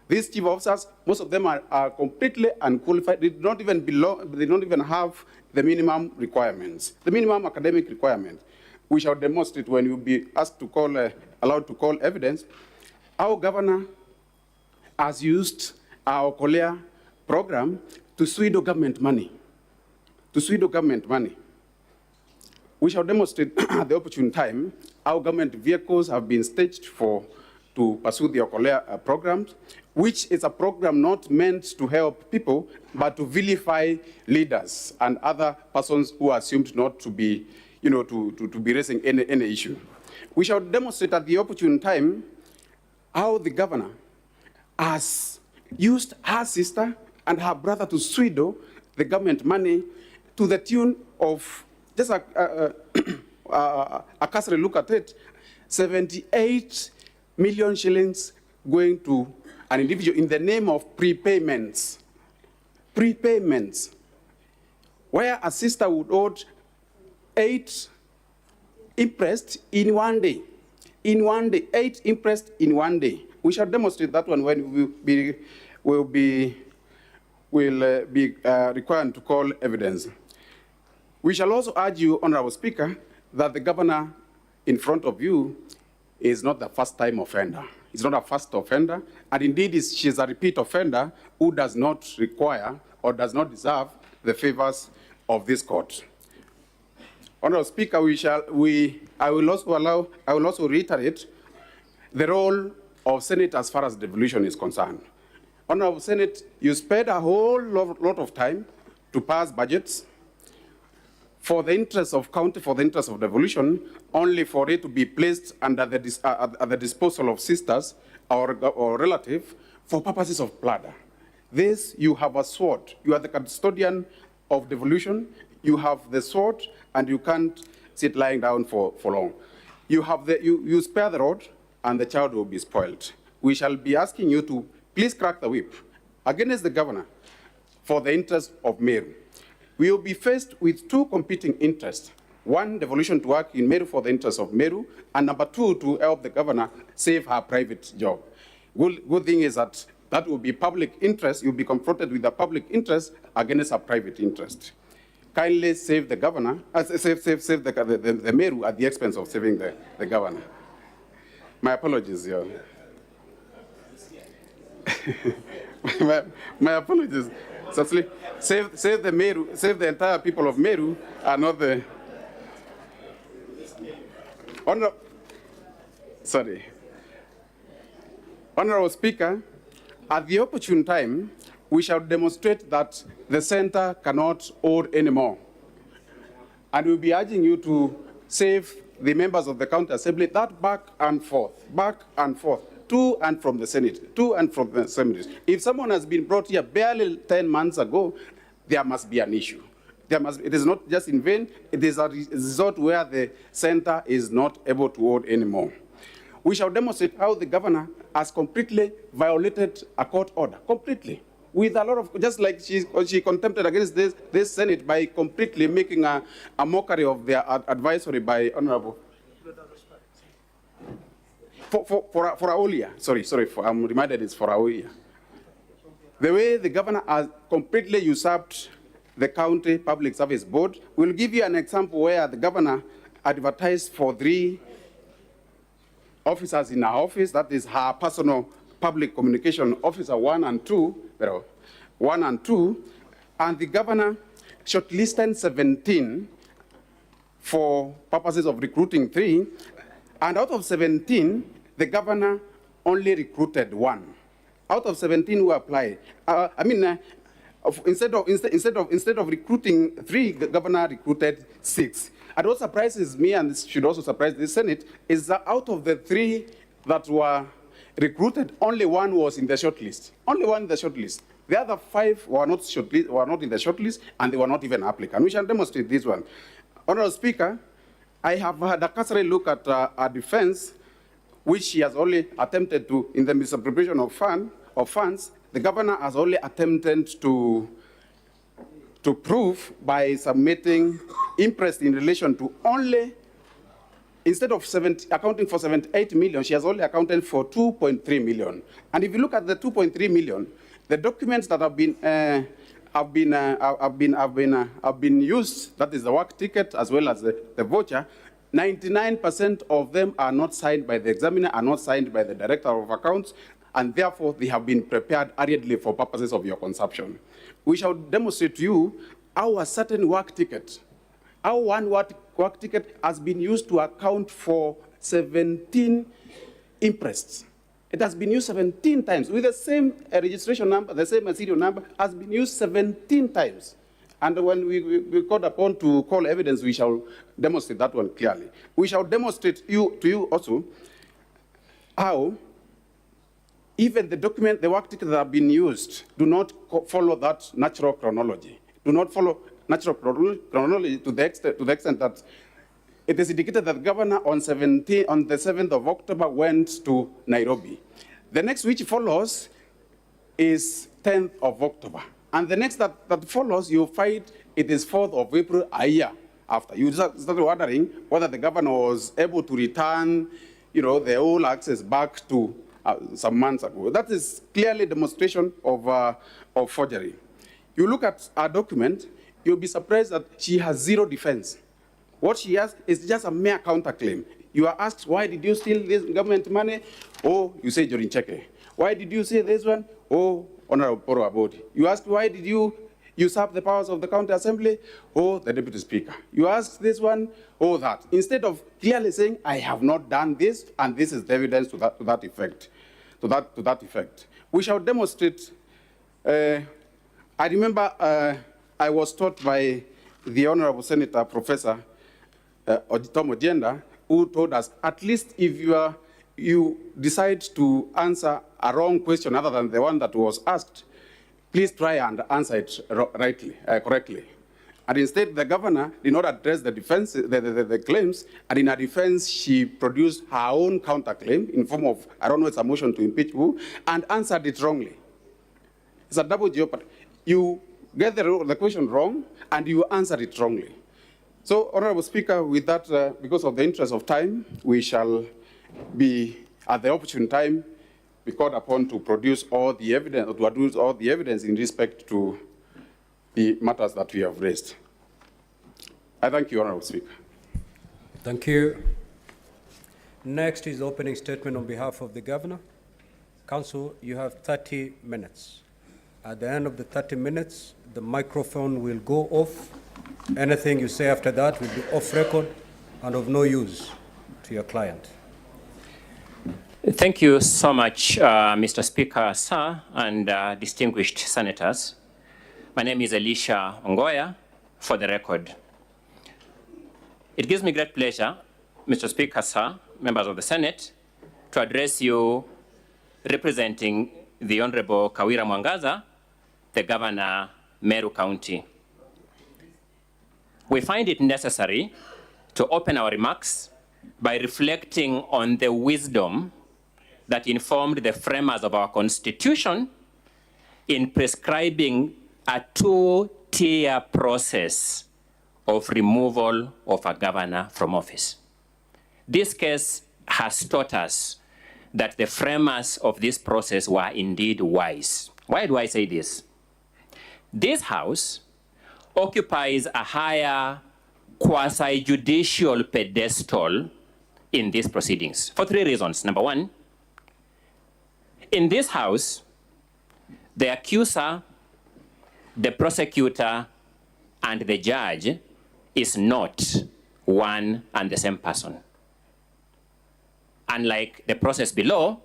These chief officers, most of them are completely unqualified. They don't even have the minimum requirements, the minimum academic requirement. We shall demonstrate when you'll be asked to call, allowed to call evidence, our governor has used our 𝐊𝐀𝐄𝐒 program to swindle government money. to pseudo government money. We shall demonstrate at the opportune time how government vehicles have been staged to pursue the Okolea programs, which is a program not meant to help people, but to vilify leaders and other persons who are assumed not to be, to be raising any issue. We shall demonstrate at the opportune time how the governor has used her sister and her brother to swindle the government money to the tune of, just a cursory look at it, 78 million shillings going to an individual in the name of prepayments. Prepayments. Where a sister would owe 8 interest in 1 day. In 1 day, 8 interest in 1 day. We shall demonstrate that one when we'll be required to call evidence. We shall also urge you, Honorable Speaker, that the governor in front of you is not the first-time offender. He's not a first offender, and indeed she's a repeat offender who does not require or does not deserve the favors of this court. Honorable Speaker, I will also reiterate the role of Senate as far as devolution is concerned. Honorable Senate, you spent a whole lot of time to pass budgets for the interest of county, for the interest of devolution, only for it to be placed under at the disposal of sisters or relative for purposes of plunder. This, you have a sword. You are the custodian of devolution. You have the sword, and you can't sit lying down for long. You spare the rod, and the child will be spoiled. We shall be asking you to please crack the whip against the governor for the interest of Meru. We will be faced with 2 competing interests. 1, devolution to work in Meru for the interest of Meru, and number 2, to help the governor save her private job. Good thing is that will be public interest. You'll be confronted with the public interest against a private interest. Kindly save the governor, save the Meru at the expense of saving the governor. My apologies, yeah. my apologies. Certainly, save the Meru, save the entire people of Meru, and not the Honorable Speaker, at the opportune time, we shall demonstrate that the center cannot hold anymore. And we'll be urging you to save the members of the County Assembly that back and forth, to and from the Senate, to and from the Assembly. If someone has been brought here barely 10 months ago, there must be an issue. It is not just in vain, it is a result where the center is not able to hold anymore. We shall demonstrate how the governor has completely violated a court order, completely. With a lot of, just like she contempted against this Senate by completely making a mockery of their advisory by Honorable. For Aulia, I'm reminded it's for Aulia. The way the governor has completely usurped the County Public Service Board, we'll give you an example where the governor advertised for 3 officers in her office, that is her personal public communication officer 1 and 2, and the governor shortlisted 17 for purposes of recruiting 3, and out of 17, the governor only recruited 1. Out of 17 who applied, instead of recruiting 3, the governor recruited 6. And what surprises me, and this should also surprise the Senate, is that out of the 3 that were recruited, only 1 was in the shortlist. Only 1 in the shortlist. The other 5 were not in the shortlist, and they were not even applicants. We shall demonstrate this one. Honorable Speaker, I have had a cursory look at our defense, which she has only attempted to, in the misappropriation of funds, the governor has only attempted to prove by submitting interest in relation to only, instead of accounting for 78 million, she has only accounted for 2.3 million. And if you look at the 2.3 million, the documents that have been used, that is the work ticket as well as the voucher, 99% of them are not signed by the examiner, are not signed by the director of accounts, and therefore they have been prepared hurriedly for purposes of your consumption. We shall demonstrate to you our certain work ticket, our one work ticket has been used to account for 17 imprests. It has been used 17 times with the same registration number, the same serial number has been used 17 times. And when we called upon to call evidence, we shall demonstrate that one clearly. We shall demonstrate to you also how even the document, the work tickets that have been used do not follow that natural chronology. Do not follow natural chronology to the extent that it is indicated that the governor on the 7th of October went to Nairobi. The next which follows is 10th of October. And the next that follows, you find it is 4th of April, a year after. You started wondering whether the governor was able to return, the whole access back to some months ago. That is clearly demonstration of forgery. You look at our document, you'll be surprised that she has zero defense. What she has is just a mere counterclaim. You are asked, why did you steal this government money? Oh, you say Jorin Cheke. Why did you say this one? Oh, Honorable Poro Abodi. You ask, why did you usurp the powers of the county assembly? Oh, the deputy speaker. You ask this one, oh, that. Instead of clearly saying, I have not done this, and this is the evidence to that effect. We shall demonstrate. I remember I was taught by the Honorable Senator Professor Tom Odienda, who told us, at least if you decide to answer a wrong question other than the one that was asked, please try and answer it correctly. And instead, the governor did not address the defense, the claims, and in her defense, she produced her own counterclaim in form of, I don't know, it's a motion to impeach who, and answered it wrongly. It's a double jeopardy. You get the question wrong, and you answer it wrongly. So, Honorable Speaker, with that, because of the interest of time, we shall be, at the opportune time, be called upon to produce all the evidence, or to adduce all the evidence in respect to the matters that we have raised. I thank you, Honorable Speaker. Thank you. Next is opening statement on behalf of the Governor. Council, you have 30 minutes. At the end of the 30 minutes, the microphone will go off. Anything you say after that will be off record and of no use to your client. Thank you so much, Mr. Speaker, sir, and distinguished senators. My name is Elisha Ongoya, for the record. It gives me great pleasure, Mr. Speaker, sir, members of the Senate, to address you representing the Honorable Kawira Mwangaza, the Governor, Meru County. We find it necessary to open our remarks by reflecting on the wisdom that informed the framers of our Constitution in prescribing a two-tier process of removal of a governor from office. This case has taught us that the framers of this process were indeed wise. Why do I say this? This House occupies a higher quasi-judicial pedestal in these proceedings for three reasons. Number one, in this House, the accuser, the prosecutor, and the judge is not one and the same person. Unlike the process below,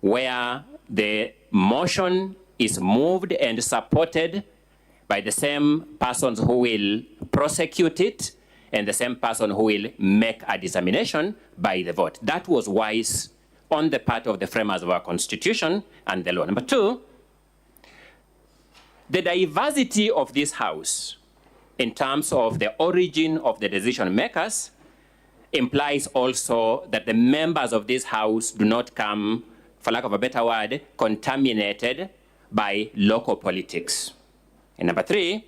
where the motion is moved and supported by the same persons who will prosecute it and the same person who will make a determination by the vote. That was wise on the part of the framers of our Constitution and the law. Number two, the diversity of this House in terms of the origin of the decision makers implies also that the members of this House do not come, for lack of a better word, contaminated by local politics. And number three,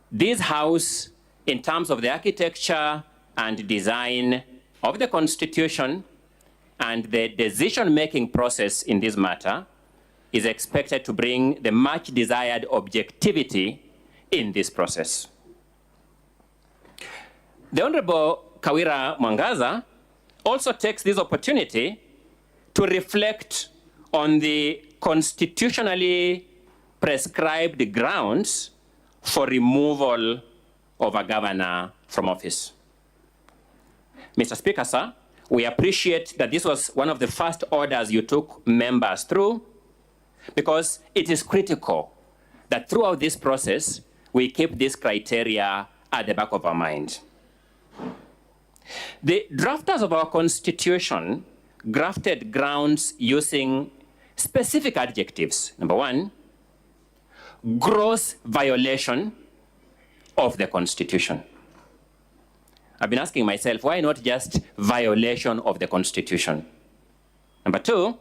this House, in terms of the architecture and design of the Constitution and the decision-making process in this matter, is expected to bring the much desired objectivity in this process. The Honorable Kawira Mwangaza also takes this opportunity to reflect on the constitutionally prescribed grounds for removal of a governor from office. Mr. Speaker, sir, we appreciate that this was one of the first orders you took members through, because it is critical that throughout this process, we keep this criteria at the back of our mind. The drafters of our Constitution grafted grounds using specific adjectives. Number one, gross violation of the Constitution. I've been asking myself, why not just violation of the Constitution? Number two,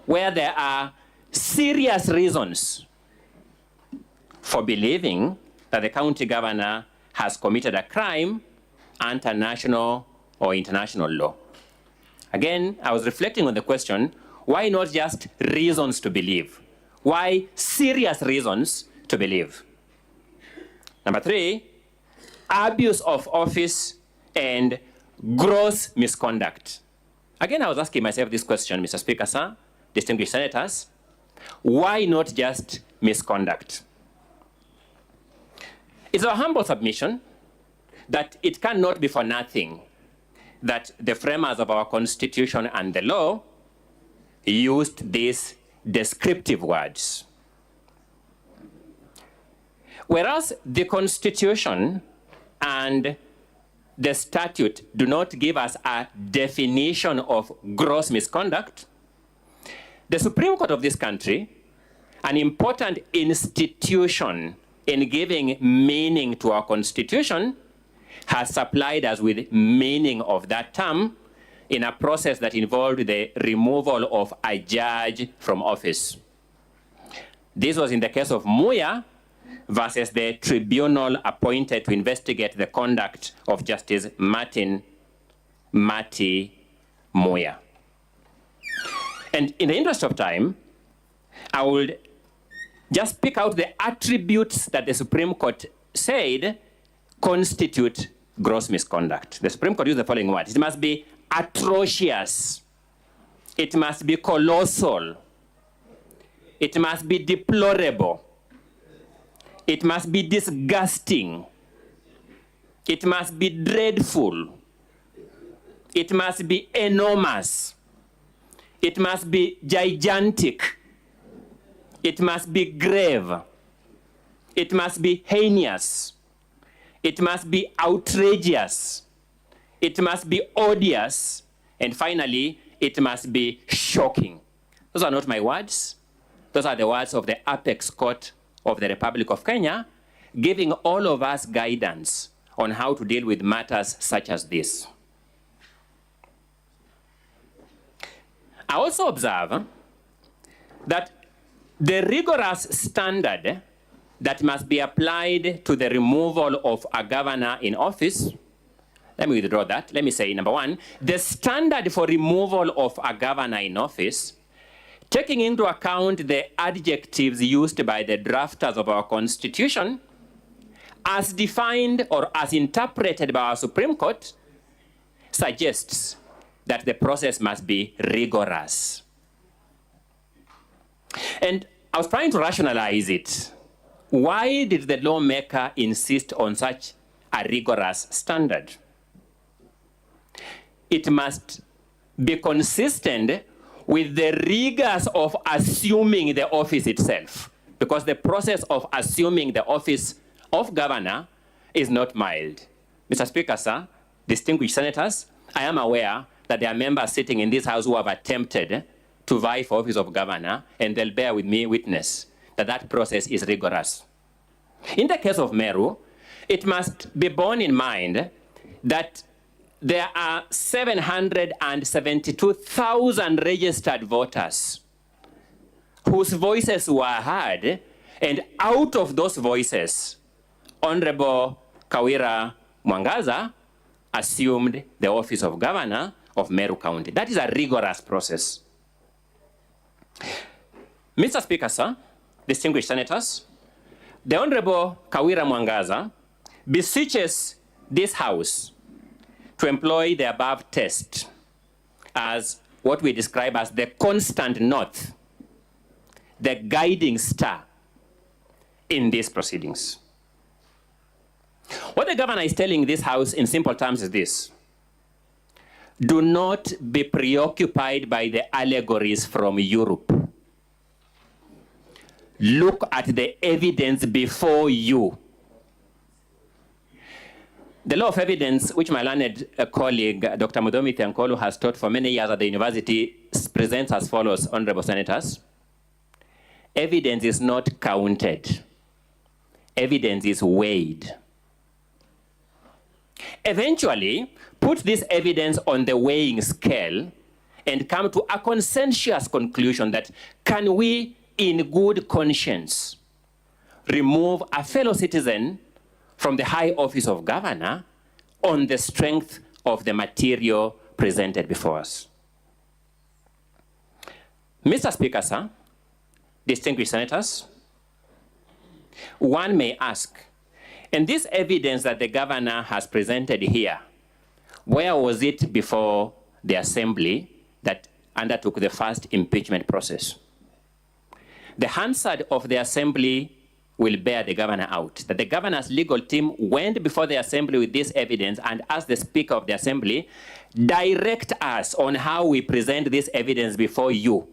where there are serious reasons for believing that the county governor has committed a crime under national or international law. Again, I was reflecting on the question, why not just reasons to believe? Why serious reasons to believe? Number three, abuse of office and gross misconduct. Again, I was asking myself this question, Mr. Speaker, sir, distinguished senators, why not just misconduct? It's our humble submission that it cannot be for nothing that the framers of our Constitution and the law used these descriptive words. Whereas the Constitution and the statute do not give us a definition of gross misconduct, the Supreme Court of this country, an important institution in giving meaning to our Constitution, has supplied us with meaning of that term in a process that involved the removal of a judge from office. This was in the case of Muya versus the tribunal appointed to investigate the conduct of Justice Martin Mati Muya. And in the interest of time, I will just pick out the attributes that the Supreme Court said constitute gross misconduct. The Supreme Court used the following words: it must be atrocious, it must be colossal, it must be deplorable, it must be disgusting, it must be dreadful, it must be enormous, it must be gigantic, it must be grave, it must be heinous, it must be outrageous, it must be odious, and finally, it must be shocking. Those are not my words. Those are the words of the Apex Court of the Republic of Kenya, giving all of us guidance on how to deal with matters such as this. I also observe that the rigorous standard that must be applied to the removal of a governor in office, let me withdraw that. Let me say, number one, the standard for removal of a governor in office, taking into account the adjectives used by the drafters of our Constitution, as defined or as interpreted by our Supreme Court, suggests that the process must be rigorous. And I was trying to rationalize it. Why did the lawmaker insist on such a rigorous standard? It must be consistent with the rigors of assuming the office itself, because the process of assuming the office of governor is not mild. Mr. Speaker, sir, distinguished senators, I am aware that there are members sitting in this house who have attempted to vie for office of governor, and they'll bear with me witness that that process is rigorous. In the case of Meru, it must be borne in mind that there are 772,000 registered voters whose voices were heard, and out of those voices, Honorable Kawira Mwangaza assumed the office of governor of Meru County. That is a rigorous process. Mr. Speaker, sir, distinguished senators, the Honorable Kawira Mwangaza beseeches this House to employ the above test as what we describe as the constant north, the guiding star, in these proceedings. What the governor is telling this House in simple terms is this: do not be preoccupied by the allegories from Europe. Look at the evidence before you. The law of evidence, which my learned colleague, Dr. Mudomi Thiankolu, has taught for many years at the university, presents as follows, honorable senators. Evidence is not counted. Evidence is weighed. Eventually, put this evidence on the weighing scale and come to a consensus conclusion that can we, in good conscience, remove a fellow citizen from the high office of governor on the strength of the material presented before us. Mr. Speaker, sir, distinguished senators, one may ask, and this evidence that the governor has presented here, where was it before the assembly that undertook the first impeachment process? The Hansard of the assembly will bear the governor out, that the governor's legal team went before the assembly with this evidence and asked the Speaker of the Assembly, direct us on how we present this evidence before you.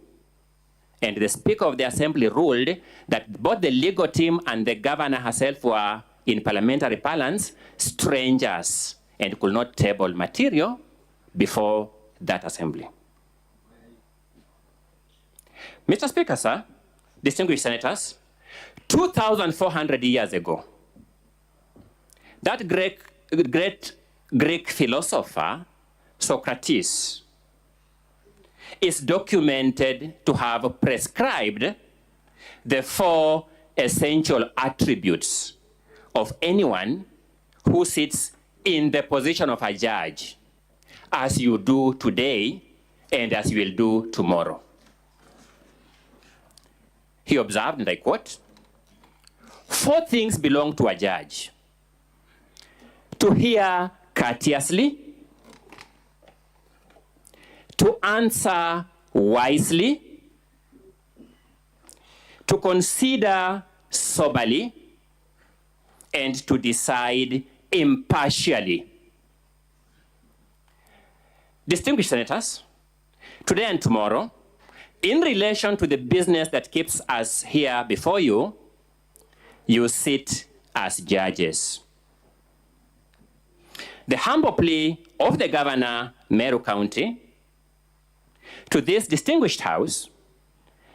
And the Speaker of the Assembly ruled that both the legal team and the governor herself were, in parliamentary parlance, strangers and could not table material before that assembly. Mr. Speaker, sir, distinguished senators, 2,400 years ago, that great Greek philosopher, Socrates, is documented to have prescribed the 4 essential attributes of anyone who sits in the position of a judge, as you do today and as you will do tomorrow. He observed, and I quote, 4 things belong to a judge: to hear courteously, to answer wisely, to consider soberly, and to decide impartially. Distinguished senators, today and tomorrow, in relation to the business that keeps us here before you, you sit as judges. The humble plea of the Governor, Meru County, to this distinguished House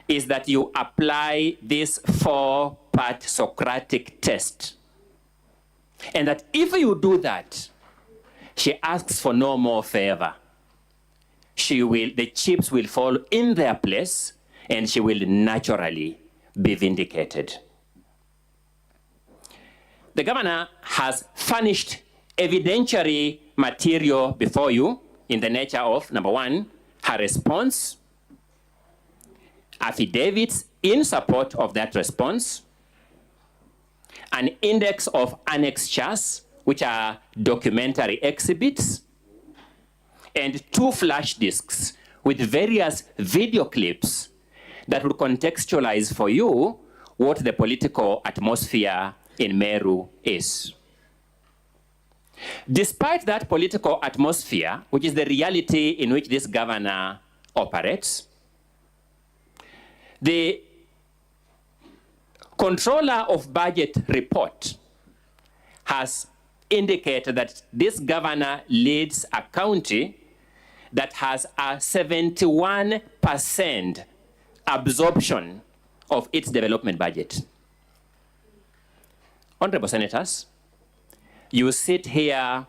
is that you apply this 4-part Socratic test. And that if you do that, she asks for no more favor. The chips will fall in their place and she will naturally be vindicated. The governor has furnished evidentiary material before you in the nature of, number 1, her response, affidavits in support of that response, an index of annexures, which are documentary exhibits, and 2 flash disks with various video clips that would contextualize for you what the political atmosphere in Meru is. Despite that political atmosphere, which is the reality in which this governor operates, the Controller of Budget report has indicated that this governor leads a county that has a 71% absorption of its development budget. Honorable senators, you sit here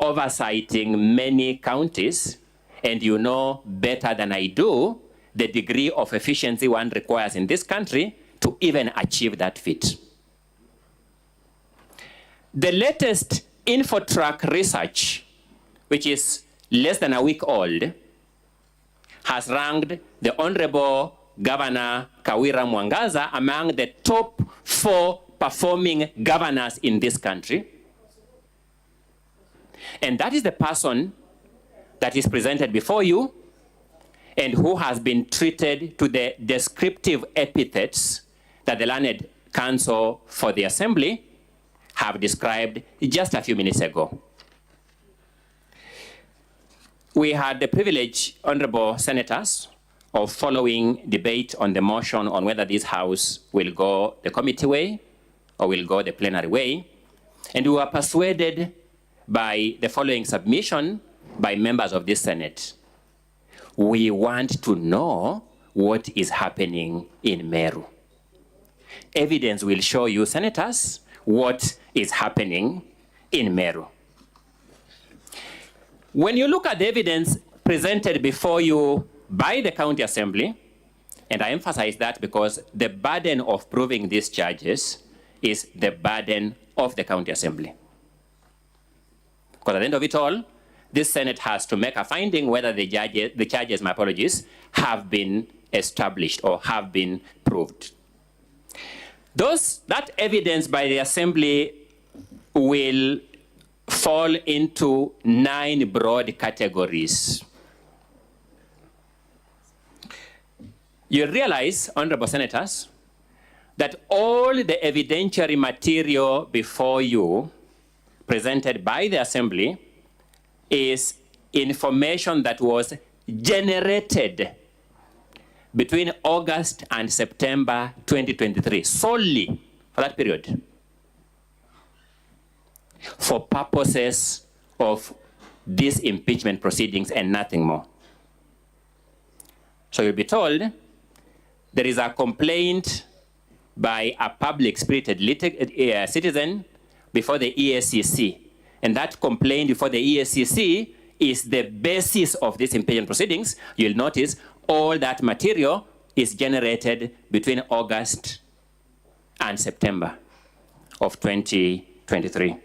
oversighting many counties, and you know better than I do the degree of efficiency one requires in this country to even achieve that feat. The latest InfoTrack research, which is less than a week old, has ranked the Honorable Governor Kawira Mwangaza among the top 4 performing governors in this country. And that is the person that is presented before you and who has been treated to the descriptive epithets that the learned counsel for the Assembly have described just a few minutes ago. We had the privilege, honorable senators, of following debate on the motion on whether this House will go the committee way or will go the plenary way. And we were persuaded by the following submission by members of this Senate. We want to know what is happening in Meru. Evidence will show you, senators, what is happening in Meru. When you look at the evidence presented before you by the County Assembly, and I emphasize that because the burden of proving these charges is the burden of the County Assembly. Because at the end of it all, this Senate has to make a finding whether the charges, my apologies, have been established or have been proved. That evidence by the Assembly will fall into 9 broad categories. You realize, honorable senators, that all the evidentiary material before you presented by the Assembly is information that was generated between August and September 2023, solely for that period, for purposes of these impeachment proceedings and nothing more. So you'll be told there is a complaint by a public-spirited citizen before the EACC. And that complaint before the EACC is the basis of these impeachment proceedings. You'll notice all that material is generated between August and September of 2023.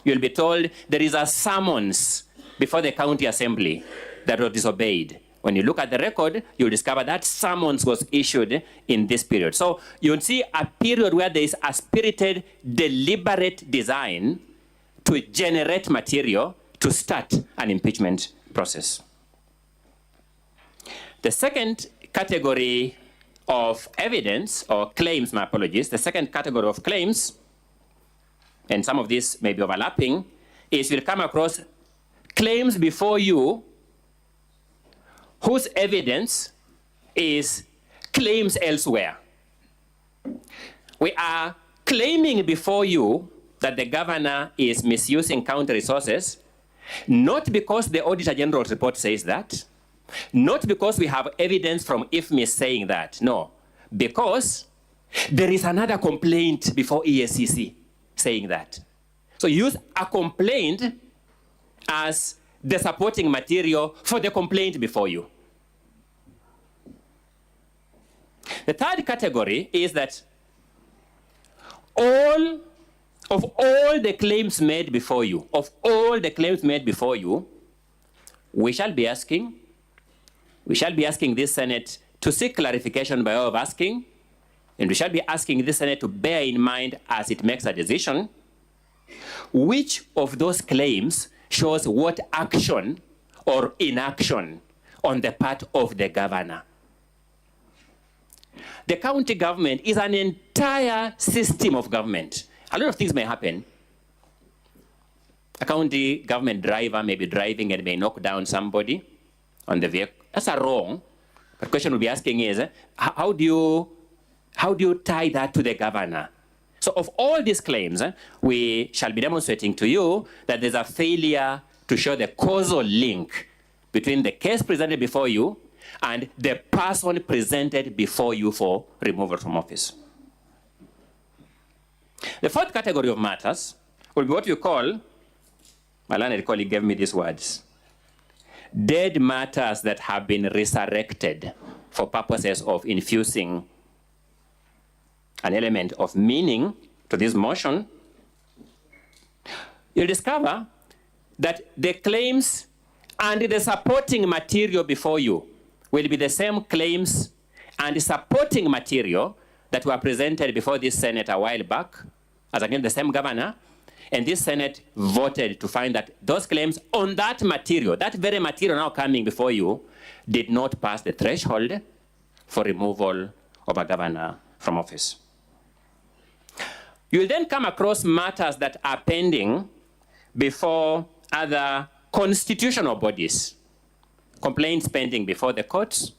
You'll be told there is a summons before the County Assembly that was disobeyed. When you look at the record, you'll discover that summons was issued in this period. So you'll see a period where there is a spirited, deliberate design to generate material to start an impeachment process. The second category of evidence, or claims, my apologies, the second category of claims, and some of these may be overlapping, is you'll come across claims before you whose evidence is claims elsewhere. We are claiming before you that the governor is misusing county resources, not because the Auditor General's report says that, not because we have evidence from IFMIS saying that, no, because there is another complaint before EACC saying that. So use a complaint as the supporting material for the complaint before you. The third category is that all the claims made before you, we shall be asking this Senate to seek clarification by way of asking, and we shall be asking this Senate to bear in mind as it makes a decision, which of those claims shows what action or inaction on the part of the governor. The county government is an entire system of government. A lot of things may happen. A county government driver may be driving and may knock down somebody on the vehicle. That's a wrong. The question we'll be asking is, how do you tie that to the governor? So of all these claims, we shall be demonstrating to you that there's a failure to show the causal link between the case presented before you and the person presented before you for removal from office. The fourth category of matters will be what you call, my learned colleague gave me these words, dead matters that have been resurrected for purposes of infusing an element of meaning to this motion. You'll discover that the claims and the supporting material before you will be the same claims and supporting material that were presented before this Senate a while back, as again the same governor, and this Senate voted to find that those claims on that material, that very material now coming before you, did not pass the threshold for removal of a governor from office. You will then come across matters that are pending before other constitutional bodies. Complaints pending before the courts,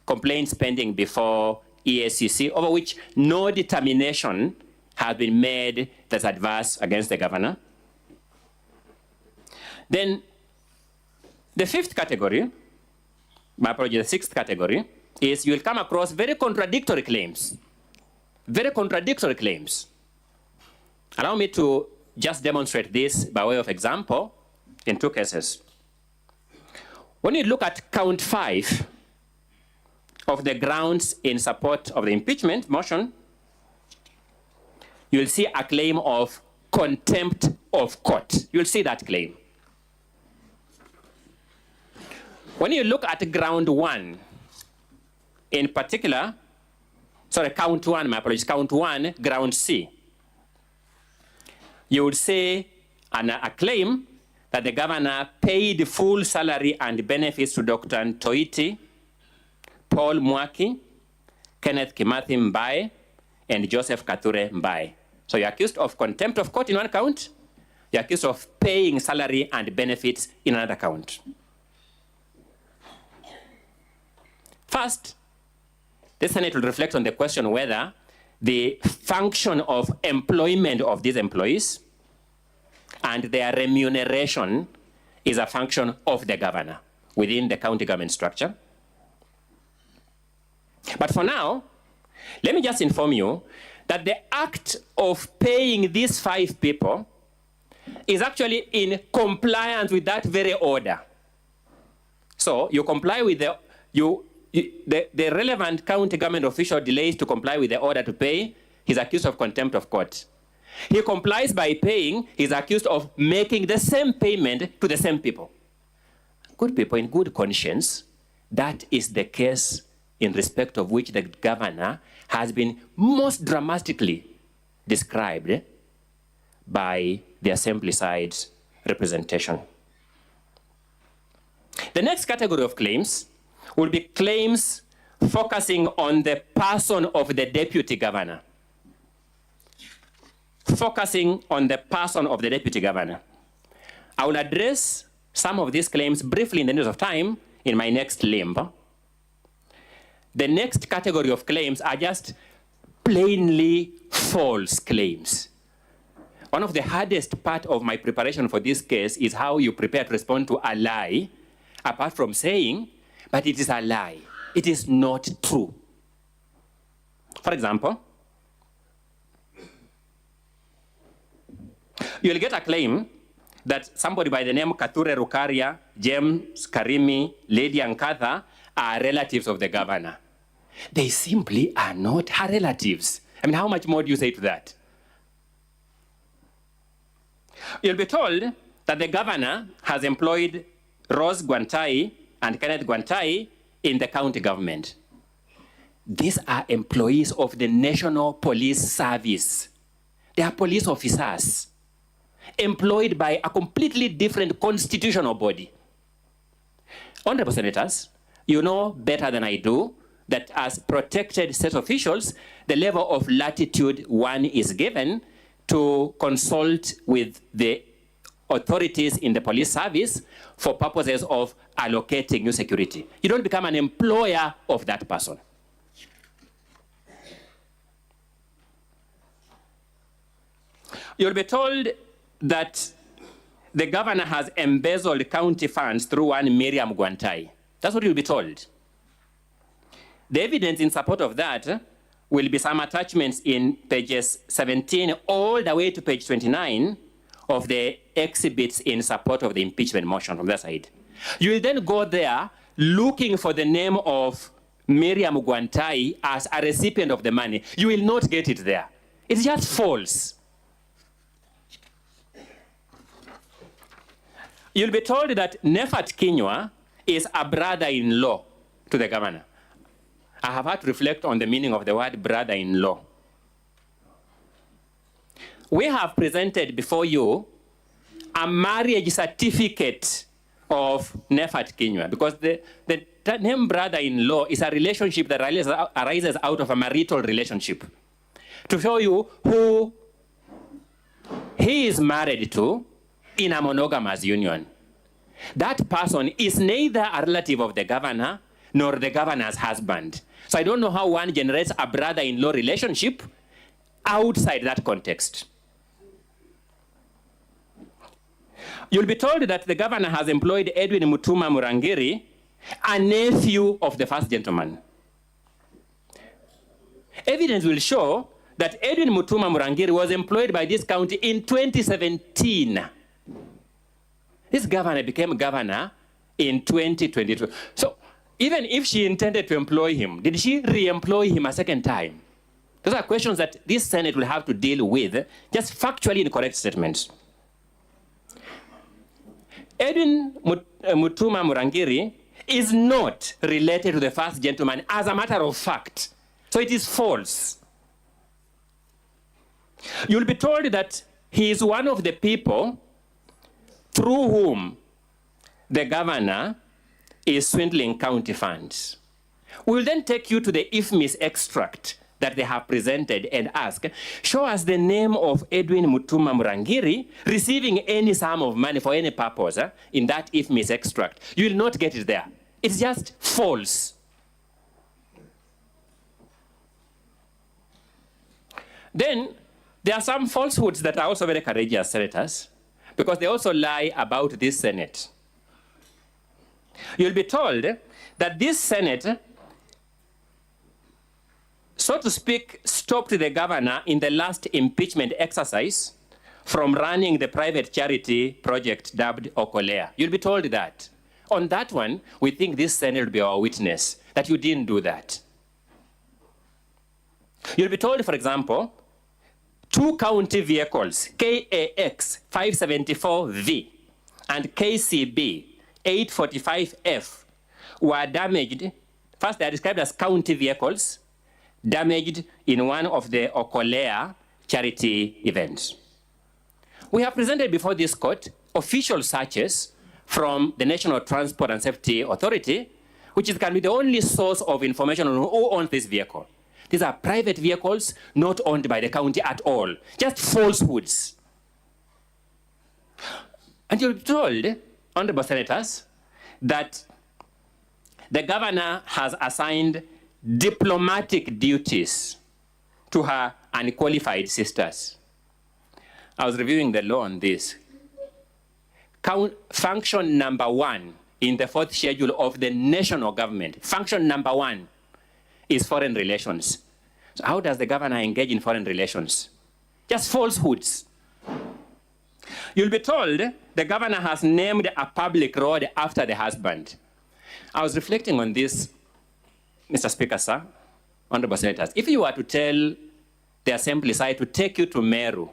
complaints pending before EACC, over which no determination has been made that's adverse against the governor. Then the fifth category, my apologies, the sixth category, is you will come across very contradictory claims. Very contradictory claims. Allow me to just demonstrate this by way of example in two cases. When you look at count 5 of the grounds in support of the impeachment motion, you'll see a claim of contempt of court. You'll see that claim. When you look at ground 1, in particular, sorry, count 1, my apologies, count 1, ground C, you would say a claim that the governor paid full salary and benefits to Dr. Ntoiti, Paul Mwaki, Kenneth Kimathi Mbae, and Joseph Kature Mbae. So you're accused of contempt of court in one count, you're accused of paying salary and benefits in another count. First, the Senate will reflect on the question whether the function of employment of these employees and their remuneration is a function of the governor within the county government structure. But for now, let me just inform you that the act of paying these 5 people is actually in compliance with that very order. So you comply with the relevant county government official delays to comply with the order to pay, he's accused of contempt of court. He complies by paying, he's accused of making the same payment to the same people. Good people in good conscience, that is the case in respect of which the governor has been most dramatically described by the assembly side representation. The next category of claims will be claims focusing on the person of the deputy governor. Focusing on the person of the deputy governor. I will address some of these claims briefly in the interest of time in my next limb. The next category of claims are just plainly false claims. One of the hardest part of my preparation for this case is how you prepare to respond to a lie, apart from saying, but it is a lie. It is not true. For example, you'll get a claim that somebody by the name Kature Rukaria, James Karimi, Lady Ankatha are relatives of the governor. They simply are not her relatives. I mean, how much more do you say to that? You'll be told that the governor has employed Rose Gwantai and Kenneth Gwantai in the county government. These are employees of the National Police Service. They are police officers employed by a completely different constitutional body. Honorable Senators, you know better than I do that as protected state officials, the level of latitude one is given to consult with the authorities in the police service for purposes of allocating new security. You don't become an employer of that person. You'll be told that the governor has embezzled county funds through one Miriam Gwantai. That's what you'll be told. The evidence in support of that will be some attachments in pages 17 all the way to page 29 of the exhibits in support of the impeachment motion from that side. You will then go there looking for the name of Miriam Gwantai as a recipient of the money. You will not get it there. It's just false. You'll be told that Nefat Kinywa is a brother-in-law to the governor. I have had to reflect on the meaning of the word brother-in-law. We have presented before you a marriage certificate of Nefat Kinywa because the name brother-in-law is a relationship that arises out of a marital relationship. To show you who he is married to in a monogamous union. That person is neither a relative of the governor nor the governor's husband. So I don't know how one generates a brother-in-law relationship outside that context. You'll be told that the governor has employed Edwin Mutuma Murangiri, a nephew of the first gentleman. Evidence will show that Edwin Mutuma Murangiri was employed by this county in 2017. This governor became governor in 2022. So even if she intended to employ him, did she re-employ him a second time? Those are questions that this Senate will have to deal with, just factually incorrect statements. Edwin Mutuma Murangiri is not related to the first gentleman as a matter of fact. So it is false. You'll be told that he is one of the people through whom the governor is swindling county funds. We'll then take you to the IFMIS extract that they have presented and ask, show us the name of Edwin Mutuma Murangiri receiving any sum of money for any purpose in that IFMIS extract. You will not get it there. It's just false. Then there are some falsehoods that are also very courageous, senators, because they also lie about this Senate. You'll be told that this Senate, so to speak, stopped the governor in the last impeachment exercise from running the private charity project dubbed Okolea. You'll be told that. On that one, we think this Senate will be our witness, that you didn't do that. You'll be told, for example, 2 county vehicles, KAX 574V and KCB 845F, were damaged. First, they are described as county vehicles, damaged in one of the Okolea charity events. We have presented before this court official searches from the National Transport and Safety Authority, which can be the only source of information on who owns this vehicle. These are private vehicles not owned by the county at all, just falsehoods. And you'll be told, honorable senators, that the governor has assigned diplomatic duties to her unqualified sisters. I was reviewing the law on this. Function number 1 in the 4th schedule of the national government, function number 1 is foreign relations. So how does the governor engage in foreign relations? Just falsehoods. You'll be told the governor has named a public road after the husband. I was reflecting on this, Mr. Speaker, sir, honorable senators. If you were to tell the assembly side to take you to Meru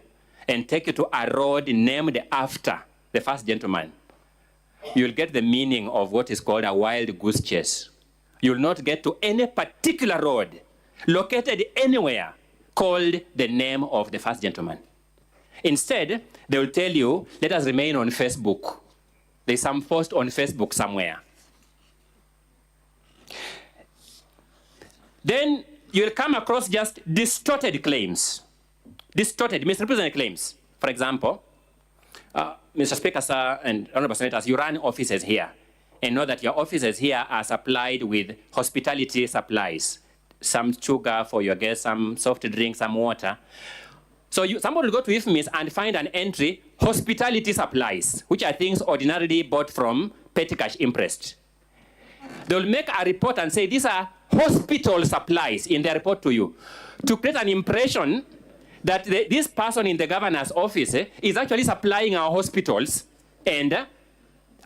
and take you to a road named after the first gentleman, you'll get the meaning of what is called a wild goose chase. You'll not get to any particular road located anywhere called the name of the first gentleman. Instead, they will tell you, let us remain on Facebook. There's some post on Facebook somewhere. Then you'll come across just distorted claims. Distorted, misrepresented claims. For example, Mr. Speaker, sir, and honorable senators, you run offices here and know that your offices here are supplied with hospitality supplies. Some sugar for your guests, some soft drink, some water. So somebody will go to IFMIS and find an entry, hospitality supplies, which are things ordinarily bought from petty cash impressed. They'll make a report and say, these are hospital supplies in their report to you, to create an impression that this person in the governor's office is actually supplying our hospitals. And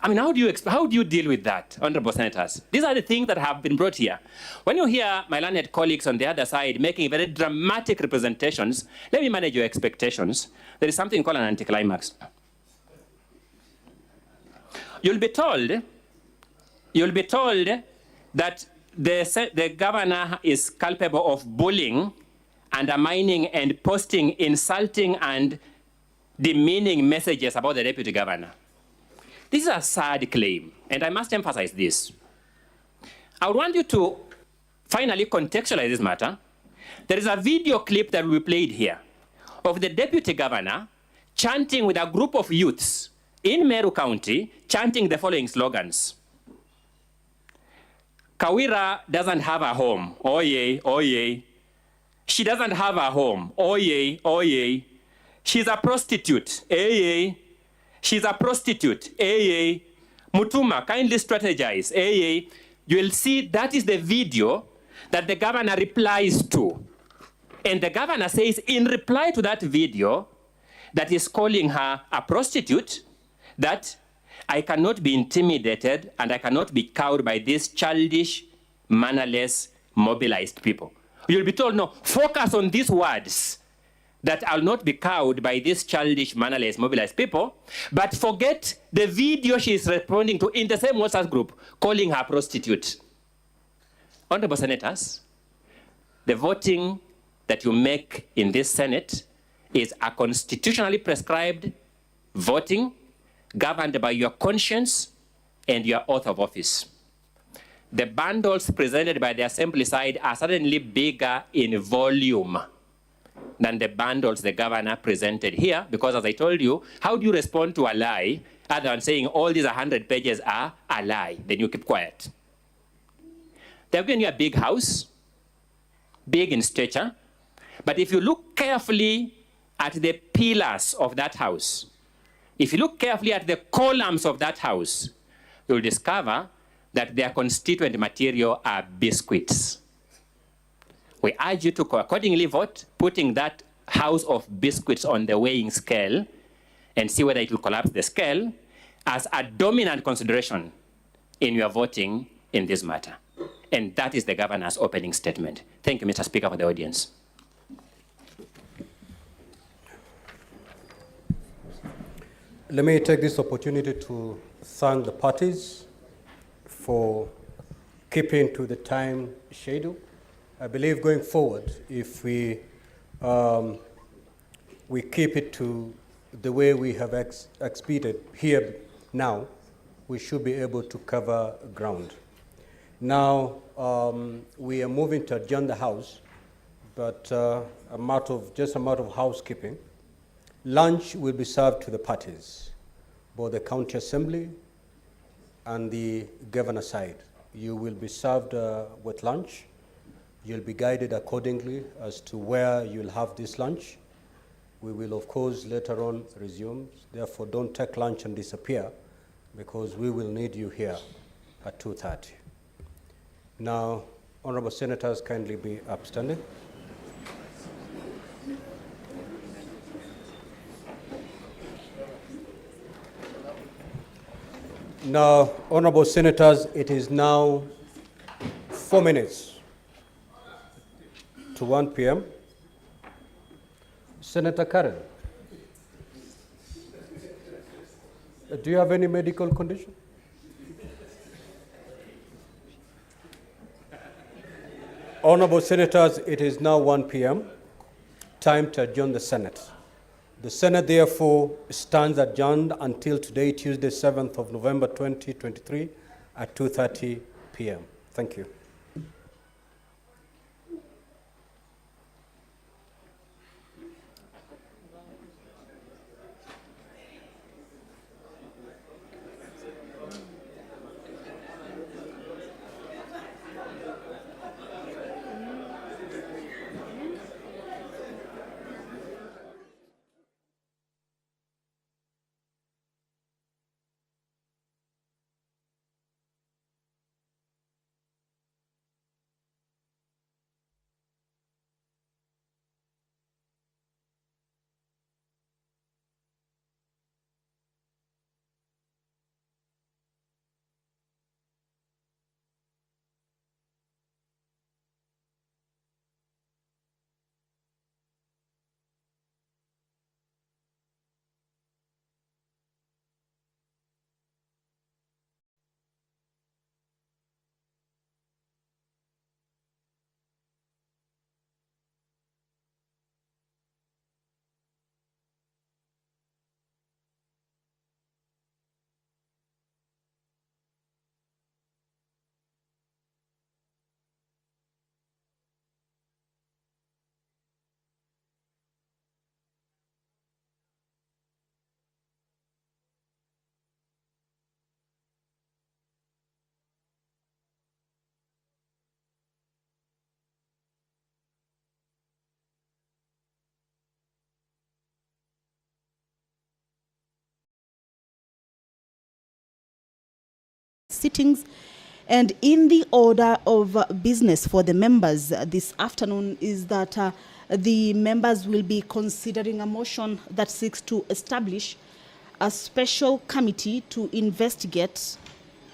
I mean, how do you deal with that, honorable senators? These are the things that have been brought here. When you hear my learned colleagues on the other side making very dramatic representations, let me manage your expectations. There is something called an anticlimax. You'll be told that the governor is culpable of bullying, undermining, and posting insulting and demeaning messages about the deputy governor. This is a sad claim, and I must emphasize this. I would want you to finally contextualize this matter. There is a video clip that will be played here of the deputy governor chanting with a group of youths in Meru County, chanting the following slogans. Kawira doesn't have a home. Oh yay, oh yay. She doesn't have a home. Oh yay, oh yay. She's a prostitute. Eh yay. She's a prostitute. Eh yay. Mutuma, kindly strategize. Eh yay. You will see that is the video that the governor replies to. And the governor says in reply to that video that is calling her a prostitute, that I cannot be intimidated and I cannot be cowed by these childish, mannerless, mobilized people. You'll be told, no, focus on these words, that I'll not be cowed by these childish, mannerless, mobilized people, but forget the video she is responding to in the same WhatsApp group, calling her prostitute. Honorable Senators, the voting that you make in this Senate is a constitutionally prescribed voting governed by your conscience and your oath of office. The bundles presented by the Assembly side are certainly bigger in volume than the bundles the governor presented here, because as I told you, how do you respond to a lie other than saying all these 100 pages are a lie? Then you keep quiet. They've given you a big house, big in stature, but if you look carefully at the pillars of that house, if you look carefully at the columns of that house, you'll discover that their constituent material are biscuits. We urge you to accordingly vote, putting that house of biscuits on the weighing scale and see whether it will collapse the scale as a dominant consideration in your voting in this matter. And that is the governor's opening statement. Thank you, Mr. Speaker, for the audience. Let me take this opportunity to thank the parties for keeping to the time schedule. I believe going forward, if we keep it to the way we have expeded here now, we should be able to cover ground. Now, we are moving to adjourn the House, but just a matter of housekeeping. Lunch will be served to the parties, both the County Assembly and the Governor side. You will be served with lunch. You'll be guided accordingly as to where you'll have this lunch. We will, of course, later on resume. Therefore, don't take lunch and disappear, because we will need you here at 2:30. Now, honorable senators, kindly be upstanding. Now, honorable senators, it is now 4 minutes to 1 p.m. Senator Karen, do you have any medical condition? Honorable senators, it is now 1 p.m. Time to adjourn the Senate. The Senate, therefore, stands adjourned until today, Tuesday, 7th of November, 2023, at 2:30 p.m. Thank you. sittings. And in the order of business for the members this afternoon is that the members will be considering a motion that seeks to establish a special committee to investigate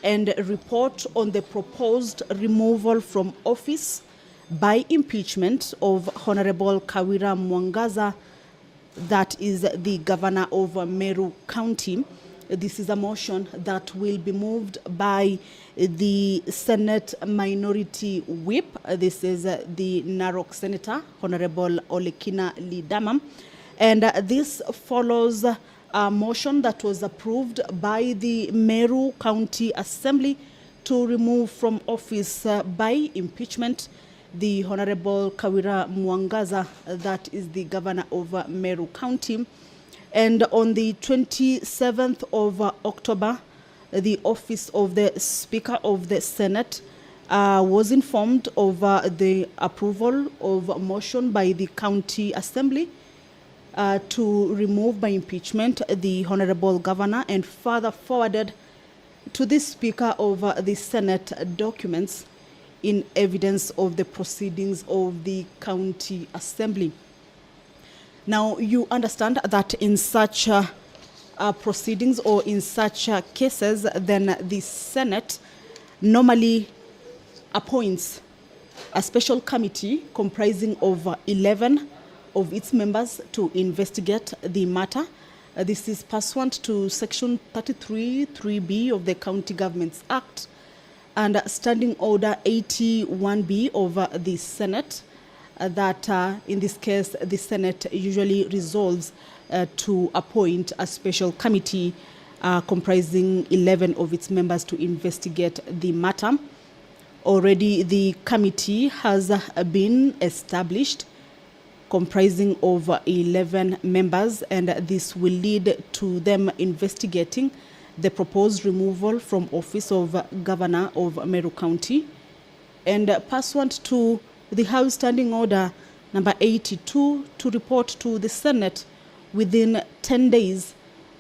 and report on the proposed removal from office by impeachment of Honorable Kawira Mwangaza, that is the governor of Meru County. This is a motion that will be moved by the Senate Minority Whip. This is the Narok Senator, Honorable 𝐊𝐀𝐖𝐈𝐑𝐀. And this follows a motion that was approved by the Meru County Assembly to remove from office by impeachment the Honorable Kawira Mwangaza, that is the governor of Meru County. And on the 27th of October, the office of the Speaker of the Senate was informed of the approval of a motion by the County Assembly to remove by impeachment the Honorable Governor, and further forwarded to the Speaker of the Senate documents in evidence of the proceedings of the County Assembly. Now, you understand that in such proceedings or in such cases, then the Senate normally appoints a special committee comprising of 11 of its members to investigate the matter. This is pursuant to Section 33(3)(b) of the County Governments Act and Standing Order 81B of the Senate. That in this case, the Senate usually resolves to appoint a special committee comprising 11 of its members to investigate the matter. Already the committee has been established comprising of 11 members, and this will lead to them investigating the proposed removal from office of Governor of Meru County. And pursuant to the House Standing Order number 82 to report to the Senate within 10 days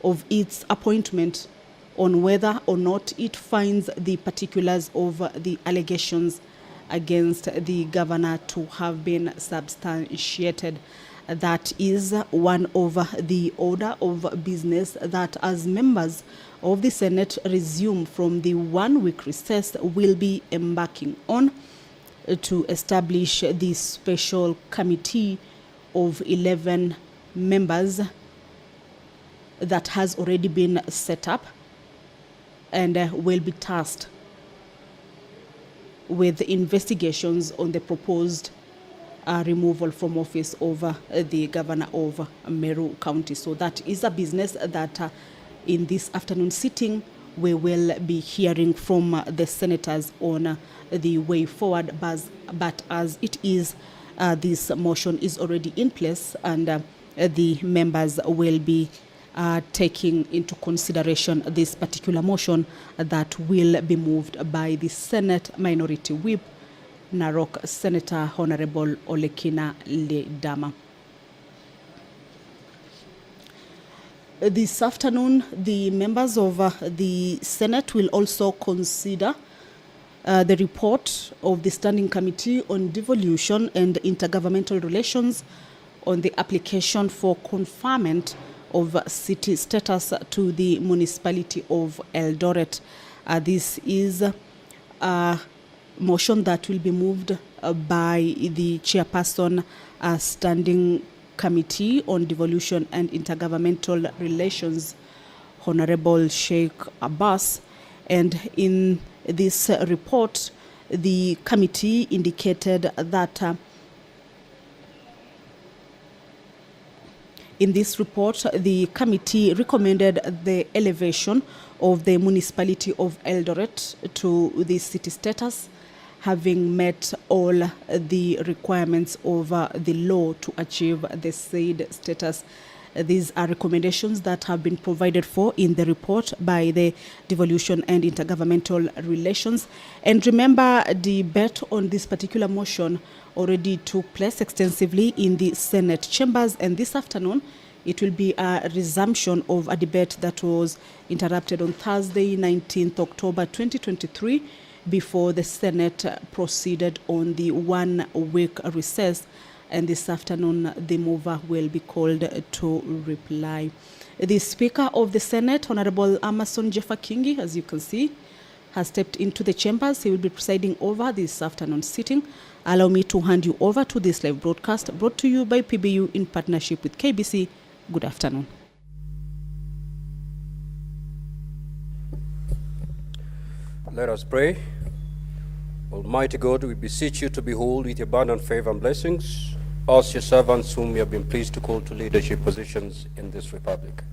of its appointment on whether or not it finds the particulars of the allegations against the governor to have been substantiated. That is one of the order of business that, as members of the Senate resume from the 1-week recess, will be embarking on to establish the special committee of 11 members that has already been set up and will be tasked with investigations on the proposed removal from office of the governor of Meru County. So that is a business that in this afternoon sitting we will be hearing from the senators on the way forward, but as it is, this motion is already in place, and the members will be taking into consideration this particular motion that will be moved by the Senate Minority Whip, Narok Senator Honorable 𝐊𝐀𝐖𝐈𝐑𝐀. This afternoon, the members of the Senate will also consider the report of the Standing Committee on Devolution and Intergovernmental Relations on the application for conferment of city status to the municipality of Eldoret. This is a motion that will be moved by the chairperson, Standing Committee on Devolution and Intergovernmental Relations, Honorable Sheikh Abbas. And in this report, the committee indicated that in this report, the committee recommended the elevation of the municipality of Eldoret to the city status, having met all the requirements of the law to achieve the said status. These are recommendations that have been provided for in the report by the Devolution and Intergovernmental Relations. And remember, the debate on this particular motion already took place extensively in the Senate chambers, and this afternoon It will be a resumption of a debate that was interrupted on Thursday, 19th October 2023, before the Senate proceeded on the one-week recess. And this afternoon, the mover will be called to reply. The Speaker of the Senate, Honorable Amason Jeffer Kingi, as you can see, has stepped into the chambers. He will be presiding over this afternoon sitting. Allow me to hand you over to this live broadcast brought to you by PBU in partnership with KBC. Good afternoon. Let us pray. Almighty God, we beseech you to behold with your abundant favor and blessings us, your servants, whom you have been pleased to call to leadership positions in this republic.